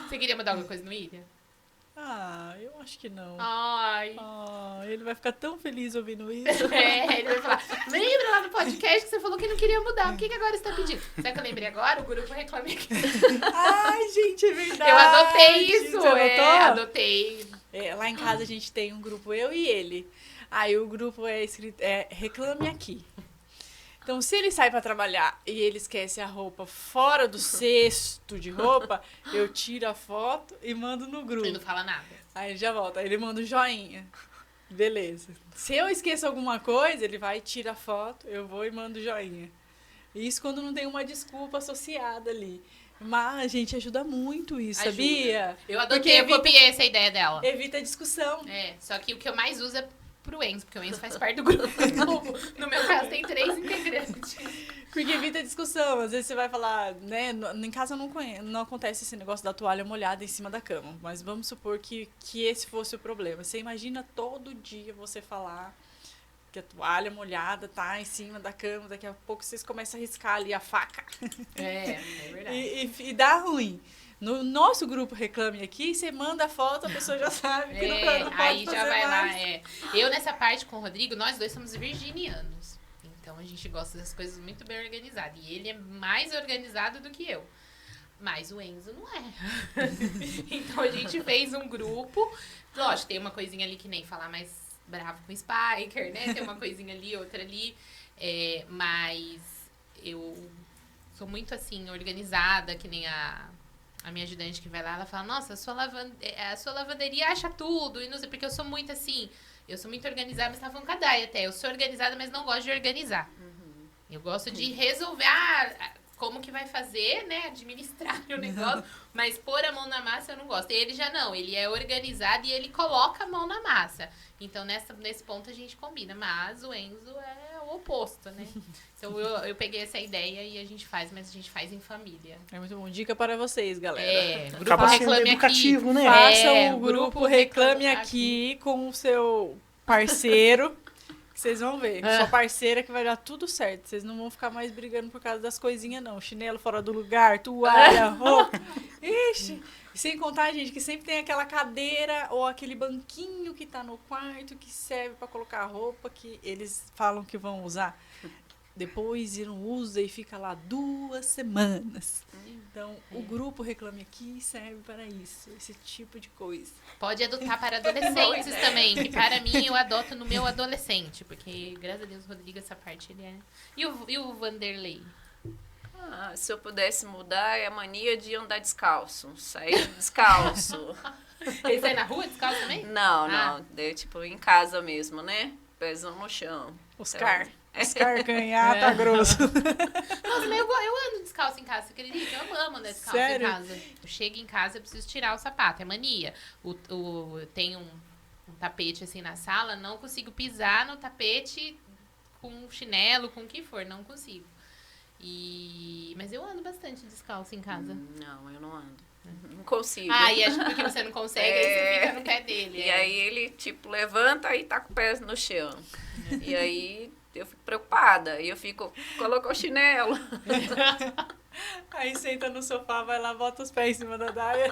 S2: Você queria mudar alguma coisa no William?
S1: Ah, eu acho que não.
S2: Ai.
S1: Ah, ele vai ficar tão feliz ouvindo isso.
S2: Ele vai falar, lembra lá no podcast que você falou que não queria mudar, o que agora você tá pedindo? Sabe que eu lembrei agora? O grupo Reclame Aqui.
S1: Ai, gente, é verdade.
S2: Eu adotei isso.
S1: Você anotou?
S2: Adotei.
S1: Lá em casa a gente tem um grupo, eu e ele. Aí o grupo é escrito, Reclame Aqui. Então, se ele sai pra trabalhar e ele esquece a roupa fora do cesto de roupa, eu tiro a foto e mando no grupo.
S2: Ele não fala nada.
S1: Aí ele já volta, aí ele manda um joinha. Beleza. Se eu esqueço alguma coisa, ele vai e tira a foto, eu vou e mando joinha. Isso quando não tem uma desculpa associada ali. Mas a gente ajuda muito isso,
S2: Ajuda.
S1: sabia?
S2: Eu adotei, eu copiei essa ideia dela.
S1: Evita a discussão.
S2: Só que o que eu mais uso é pro Enzo, porque o Enzo faz parte do grupo. No meu caso, tem 3 integrantes.
S1: Porque evita a discussão. Às vezes você vai falar, né? Em casa não acontece esse negócio da toalha molhada em cima da cama. Mas vamos supor que esse fosse o problema. Você imagina todo dia você falar que a toalha molhada tá em cima da cama, daqui a pouco vocês começam a riscar ali a faca.
S2: É verdade.
S1: E dá ruim. No nosso grupo Reclame Aqui, você manda a foto, a pessoa já sabe que não pode
S2: aí
S1: fazer
S2: já vai
S1: mais.
S2: lá, Eu, nessa parte com o Rodrigo, nós dois somos virginianos. Então, a gente gosta das coisas muito bem organizadas. E ele é mais organizado do que eu. Mas o Enzo não é. Então, a gente fez um grupo. Lógico, tem uma coisinha ali que nem falar mais bravo com o Spiker, né? Tem uma coisinha ali, outra ali. Mas eu sou muito, assim, organizada, que nem a minha ajudante que vai lá, ela fala, nossa, a sua lavanderia acha tudo, e não sei, porque eu sou muito assim, eu sou muito organizada, mas tava falando com a Day até, eu sou organizada, mas não gosto de organizar. Eu gosto de resolver, como que vai fazer, né, administrar o negócio, mas pôr a mão na massa eu não gosto. Ele já não, ele é organizado e ele coloca a mão na massa. Então, nesse ponto a gente combina, mas o Enzo é o oposto, né? Então, eu peguei essa ideia e a gente faz, mas a gente faz em família.
S1: É muito bom. Dica para vocês, galera.
S2: Grupo
S3: Acaba sendo
S2: Reclame
S3: educativo,
S2: Aqui.
S3: né?
S1: Façam o grupo Reclame Aqui com o seu parceiro, que vocês vão ver. Sua parceira que vai dar tudo certo. Vocês não vão ficar mais brigando por causa das coisinhas, não. Chinelo fora do lugar, toalha, roupa. Ixi. Sem contar, gente, que sempre tem aquela cadeira ou aquele banquinho que tá no quarto que serve pra colocar a roupa que eles falam que vão usar. Depois não usa e fica lá 2 semanas. Então, o grupo Reclame Aqui serve para isso, esse tipo de coisa.
S2: Pode adotar para adolescentes também, que para mim eu adoto no meu adolescente, porque graças a Deus o Rodrigo, essa parte ele é... E o Vanderlei?
S4: Se eu pudesse mudar, é a mania de andar descalço, sair descalço.
S2: Ele sai na rua descalço também?
S4: Não, tipo em casa mesmo, né? Pezão no chão.
S1: Oscar ganhar tá grosso.
S2: Nossa, mas eu ando descalço em casa, você acredita? Eu amo andar descalço
S1: Sério?
S2: em casa. Eu chego em casa, eu preciso tirar o sapato, é mania. Tem um tapete assim na sala, não consigo pisar no tapete com chinelo, com o que for, não consigo. Mas eu ando bastante descalço em casa.
S4: Não, eu não ando. Não consigo.
S2: E acho que porque você não consegue, aí você fica no pé dele.
S4: E aí ele, tipo, levanta e tá com o pé no chão. E aí eu fico preocupada. E eu fico, colocou o chinelo.
S1: Aí senta no sofá, vai lá, bota os pés em cima da Daya.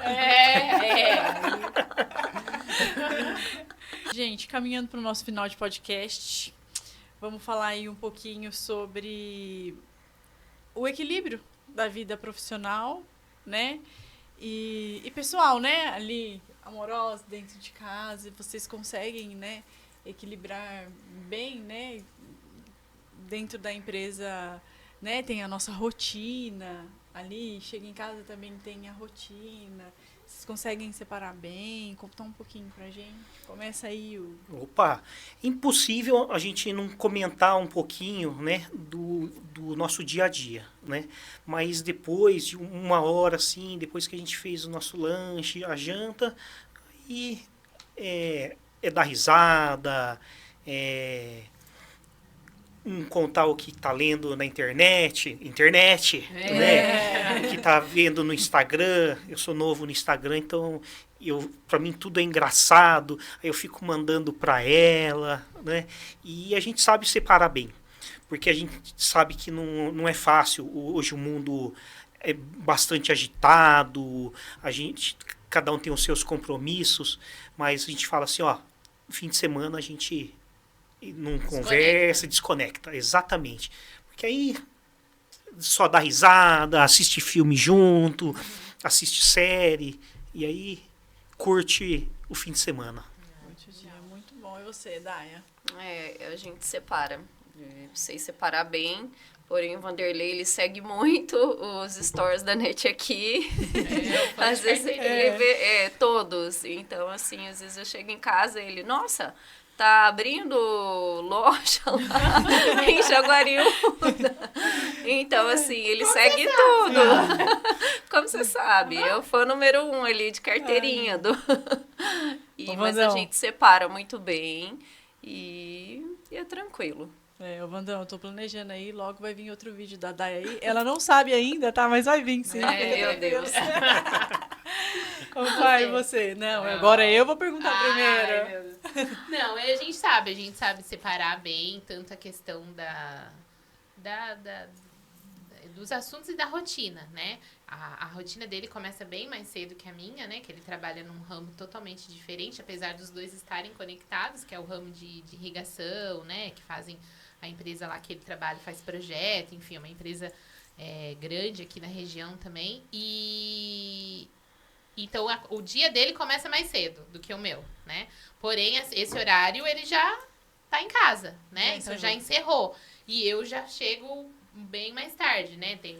S1: Gente, caminhando pro nosso final de podcast, vamos falar aí um pouquinho sobre o equilíbrio da vida profissional, né? E pessoal, né? Ali, amorosa, dentro de casa, vocês conseguem, né? Equilibrar bem, né? Dentro da empresa, né? Tem a nossa rotina ali, chega em casa também tem a rotina. Vocês conseguem separar bem? Conta um pouquinho pra gente. Começa aí o...
S3: Opa, impossível a gente não comentar um pouquinho, né, do nosso dia a dia, né? Mas depois de uma hora, assim, depois que a gente fez o nosso lanche, a janta, e é dar risada, contar o que está lendo na internet, né? O que está vendo no Instagram. Eu sou novo no Instagram, então para mim tudo é engraçado. Aí eu fico mandando para ela, né? E a gente sabe separar bem, porque a gente sabe que não é fácil. Hoje o mundo é bastante agitado, cada um tem os seus compromissos, mas a gente fala assim, ó, no fim de semana a gente não conversa, desconecta, exatamente. Porque aí só dá risada, assiste filme junto, assiste série, e aí curte o fim de semana.
S1: Muito bom. E você, Daia?
S4: A gente separa. Sei separar bem. Porém, o Vanderlei, ele segue muito os stories da NET aqui. Às vezes ele vê todos. Então, assim, às vezes eu chego em casa e ele, nossa, tá abrindo loja lá em Jaguariúna. Então, assim, ele segue tudo. Como você sabe? Eu fui o número 1 ali de carteirinha. Mas a gente separa muito bem e é tranquilo.
S1: Vandão, eu tô planejando aí, logo vai vir outro vídeo da Daia aí. Ela não sabe ainda, tá? Mas vai vir sim.
S4: Meu Deus.
S1: Como vai você? Não, agora eu vou perguntar primeiro.
S2: Não, a gente sabe separar bem tanto a questão dos assuntos e da rotina, né? A rotina dele começa bem mais cedo que a minha, né? Que ele trabalha num ramo totalmente diferente, apesar dos dois estarem conectados, que é o ramo de irrigação, né? Que fazem a empresa lá que ele trabalha, faz projeto, enfim, é uma empresa grande aqui na região também. E então o dia dele começa mais cedo do que o meu, né? Porém, esse horário ele já tá em casa, né? Então já encerrou. E eu já chego bem mais tarde, né? Tem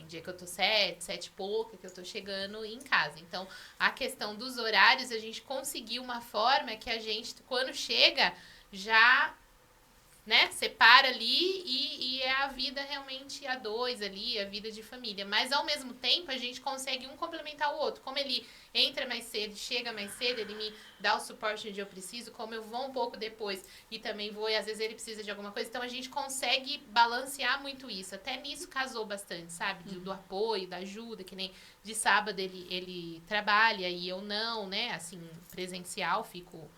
S2: dia que eu tô 7 e pouca, que eu tô chegando em casa. Então, a questão dos horários, a gente conseguiu uma forma que a gente, quando chega, já, né, separa ali e é a vida realmente a dois ali, a vida de família. Mas, ao mesmo tempo, a gente consegue um complementar o outro. Como ele entra mais cedo, chega mais cedo, ele me dá o suporte onde eu preciso, como eu vou um pouco depois e também vou, e às vezes ele precisa de alguma coisa. Então, a gente consegue balancear muito isso. Até nisso casou bastante, sabe? Do apoio, da ajuda, que nem de sábado ele trabalha e eu não, né? Assim, presencial, fico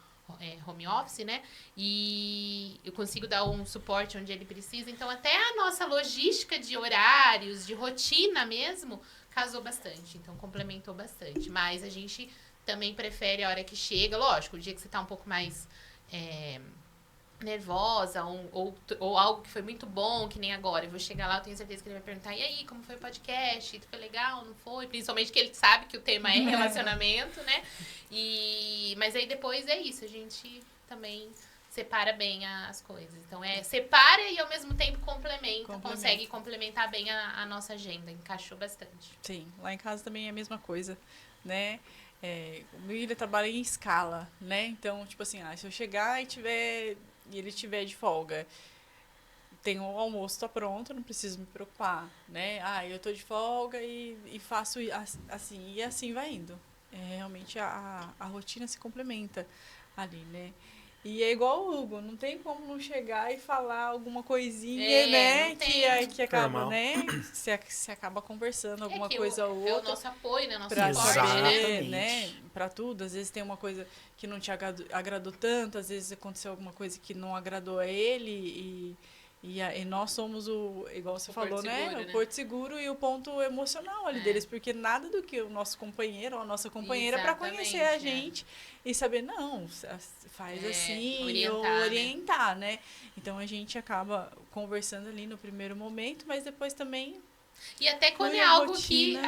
S2: home office, né? E eu consigo dar um suporte onde ele precisa. Então, até a nossa logística de horários, de rotina mesmo, casou bastante. Então, complementou bastante. Mas a gente também prefere a hora que chega. Lógico, o dia que você tá um pouco mais nervosa ou algo que foi muito bom, que nem agora. Eu vou chegar lá, eu tenho certeza que ele vai perguntar, e aí, como foi o podcast? Foi legal, não foi? Principalmente que ele sabe que o tema é relacionamento, né? Mas aí depois é isso, a gente também separa bem as coisas. Então, separa e ao mesmo tempo complementa. Consegue complementar bem a nossa agenda, encaixou bastante.
S1: Sim, lá em casa também é a mesma coisa, né? O meu filho trabalha em escala, né? Então, tipo assim, se eu chegar e ele tiver de folga, o almoço tá pronto, não preciso me preocupar, né? Eu tô de folga e faço assim, e assim vai indo. Realmente a rotina se complementa ali, né? E é igual o Hugo, não tem como não chegar e falar alguma coisinha, né? Que acaba, normal, né? Se acaba conversando alguma coisa ou outra.
S2: É o nosso apoio, né? Nosso
S1: suporte, né? Pra tudo. Às vezes tem uma coisa que não te agradou tanto, às vezes aconteceu alguma coisa que não agradou a ele e nós somos igual você falou, né? O porto seguro e o ponto emocional ali deles, porque nada do que o nosso companheiro ou a nossa companheira para conhecer a gente e saber, não, faz assim, orientar, né? Então a gente acaba conversando ali no primeiro momento, mas depois também.
S2: E até quando é algo que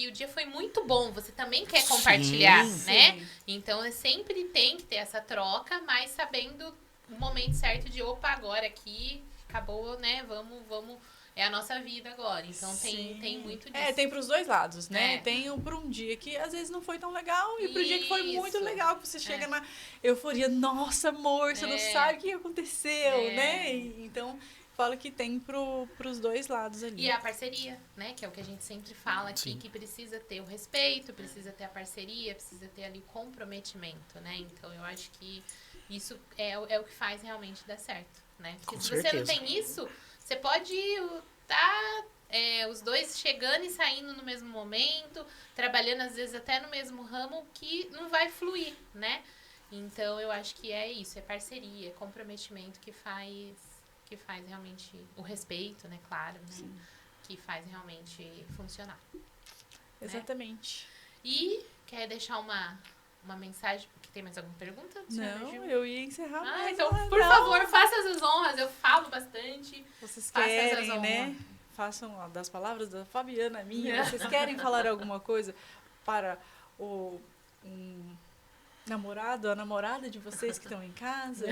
S2: o dia foi muito bom, você também quer compartilhar, né? Sim. Então sempre tem que ter essa troca, mas sabendo o momento certo de, agora aqui acabou, né? Vamos é a nossa vida agora. Então
S1: Sim.
S2: tem muito disso.
S1: É, tem pros dois lados, né?
S2: É.
S1: Tem um pra um dia que às vezes não foi tão legal e pro dia que foi muito
S2: Isso.
S1: legal, que você chega na euforia, nossa, amor, você não sabe o que aconteceu, né? Então, falo que tem pros dois lados ali.
S2: E a parceria, né? Que é o que a gente sempre fala aqui,
S3: Sim.
S2: que precisa ter o respeito, precisa ter a parceria, precisa ter ali o comprometimento, né? Então, eu acho que isso é o que faz realmente dar certo, né? Porque
S3: Com
S2: se você não
S3: certeza.
S2: tem isso, você pode estar os dois chegando e saindo no mesmo momento, trabalhando às vezes até no mesmo ramo, que não vai fluir, né? Então, eu acho que é isso, é parceria, é comprometimento que faz realmente o respeito, né? Claro, né? Que faz realmente funcionar.
S1: Exatamente.
S2: E quer deixar uma mensagem? Tem mais alguma pergunta?
S1: Não, eu ia encerrar mais.
S2: Então,
S1: mas
S2: por
S1: não.
S2: favor, faça as honras. Eu falo bastante.
S1: Vocês
S2: Faça
S1: querem,
S2: essas
S1: né?
S2: honras.
S1: Façam das palavras da Fabiana minha. Vocês querem falar alguma coisa para um namorado, a namorada de vocês que estão em casa?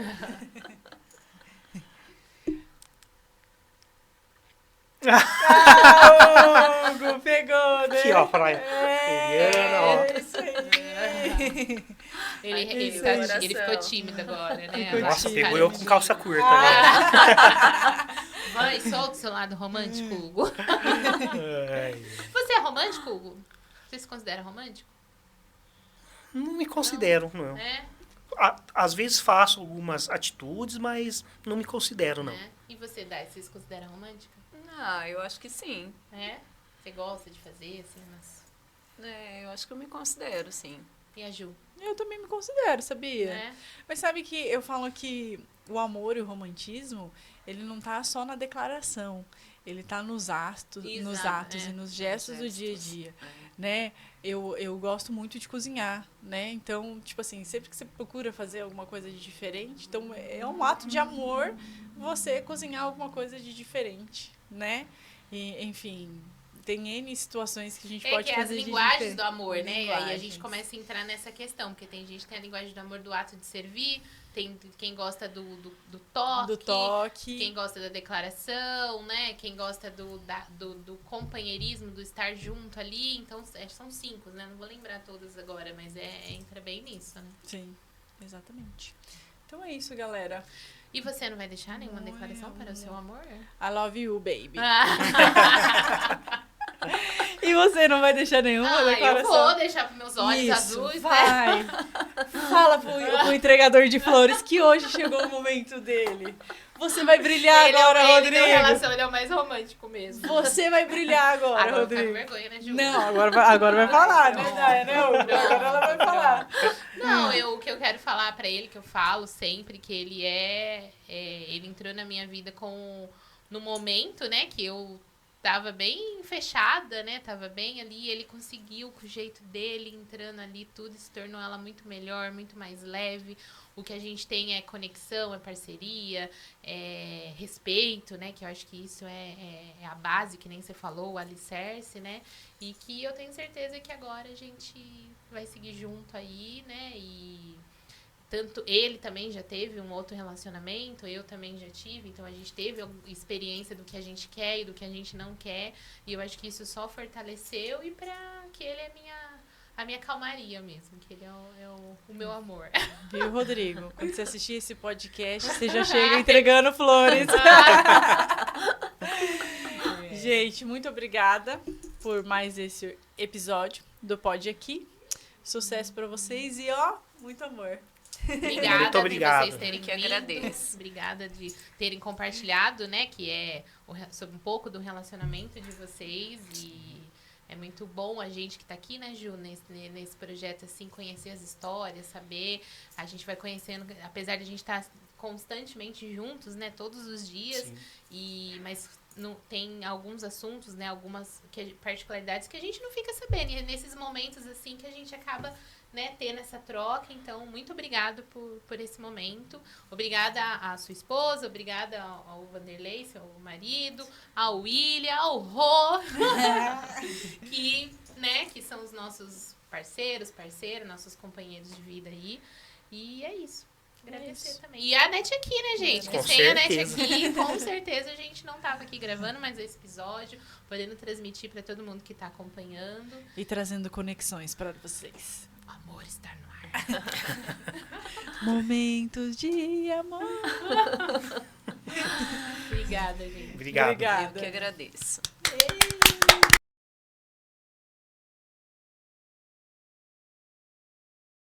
S1: Hugo, pegou, né?
S3: Aqui, ó, pra Eliana, ó.
S1: É isso aí.
S2: Ele ficou tímido agora, né?
S1: Ficou
S3: Nossa,
S1: tímido.
S3: pegou eu com calça curta agora.
S2: Vai, solta o seu lado romântico, Hugo.
S3: Ai,
S2: Você é romântico, Hugo? Você se considera romântico?
S3: não me considero, não.
S2: É?
S3: Às vezes faço algumas atitudes, mas não me considero, não.
S2: É? E você, Dai, você se considera romântica?
S4: Ah, eu acho que sim.
S2: É? Você gosta de fazer, assim, mas...
S4: Eu acho que eu me considero, sim.
S2: E a Ju?
S1: Eu também me considero, sabia?
S2: É?
S1: Mas sabe que eu falo que o amor e o romantismo, ele não tá só na declaração. Ele tá nos atos,
S2: Exato,
S1: e nos gestos do dia a dia, né? Eu gosto muito de cozinhar, né? Então, tipo assim, sempre que você procura fazer alguma coisa de diferente, então é um ato de amor você cozinhar alguma coisa de diferente, né? E, enfim, tem N situações que a gente pode
S2: que é as
S1: fazer de
S2: linguagens
S1: diferente.
S2: do amor, né? E aí a gente
S1: Linguagens.
S2: começa a entrar nessa questão, porque tem gente que tem a linguagem do amor do ato de servir, tem quem gosta do toque,
S1: Do toque.
S2: quem gosta da declaração, né? Quem gosta do companheirismo, do estar junto ali. Então, são 5, né? Não vou lembrar todas agora, mas entra bem nisso, né?
S1: Sim, exatamente. Então é isso, galera.
S2: E você não vai deixar nenhuma declaração para o seu amor?
S1: I love you, baby.
S2: Ah,
S1: E você não vai deixar nenhuma
S2: eu
S1: declaração?
S2: vou deixar para meus olhos
S1: Isso,
S2: azuis, né?
S1: vai. Fala pro entregador de flores que hoje chegou o momento dele. Você vai brilhar agora,
S2: Ele
S1: Rodrigo.
S2: tem relação, ele é o mais romântico mesmo.
S1: Você vai brilhar agora,
S2: Agora eu fico com
S1: Rodrigo.
S2: vergonha, né, Ju?
S1: Não, agora vai falar, né, Daya, né, Hugo? Agora ela vai falar.
S2: Não, o que eu quero falar pra ele, que eu falo sempre, que ele ele entrou na minha vida no momento, né, que eu tava bem fechada, né, tava bem ali, ele conseguiu, com o jeito dele, entrando ali, tudo se tornou ela muito melhor, muito mais leve. O que a gente tem é conexão, é parceria, é respeito, né, que eu acho que isso é a base, que nem você falou, o alicerce, né, e que eu tenho certeza que agora a gente vai seguir junto aí, né, e tanto ele também já teve um outro relacionamento, eu também já tive, então a gente teve experiência do que a gente quer e do que a gente não quer, e eu acho que isso só fortaleceu e que ele é a minha calmaria mesmo, que ele é o meu amor.
S1: Viu, Rodrigo? Quando você assistir esse podcast, você já chega entregando flores. Gente, muito obrigada por mais esse episódio do Pod Aqui. Sucesso pra vocês e, ó, muito amor.
S2: Obrigada
S3: Muito obrigado.
S2: de vocês terem
S4: Que
S2: vindo.
S4: agradeço.
S2: Obrigada de terem compartilhado, né, que é sobre um pouco do relacionamento de vocês e é muito bom a gente que tá aqui, né, Ju, nesse projeto, assim, conhecer as histórias, saber, a gente vai conhecendo, apesar de a gente estar constantemente juntos, né, todos os dias, mas não, tem alguns assuntos, né, algumas particularidades que a gente não fica sabendo, e é nesses momentos, assim, que a gente acaba, né, tendo essa troca. Então, muito obrigado por esse momento. Obrigada à sua esposa, obrigada ao Vanderlei, seu marido, ao William, ao Rô, que são os nossos parceiros, nossos companheiros de vida aí. E é isso. Agradecer também. E a NET aqui, né, gente?
S3: Com
S2: Porque sem a NET
S3: certeza.
S2: aqui, com certeza a gente não tava aqui gravando mais esse episódio, podendo transmitir para todo mundo que tá acompanhando.
S1: E trazendo conexões para vocês.
S2: O amor está no ar.
S1: Momentos de amor.
S2: Obrigada, gente.
S3: Obrigado.
S1: Obrigada.
S4: Eu que agradeço.
S2: Ei.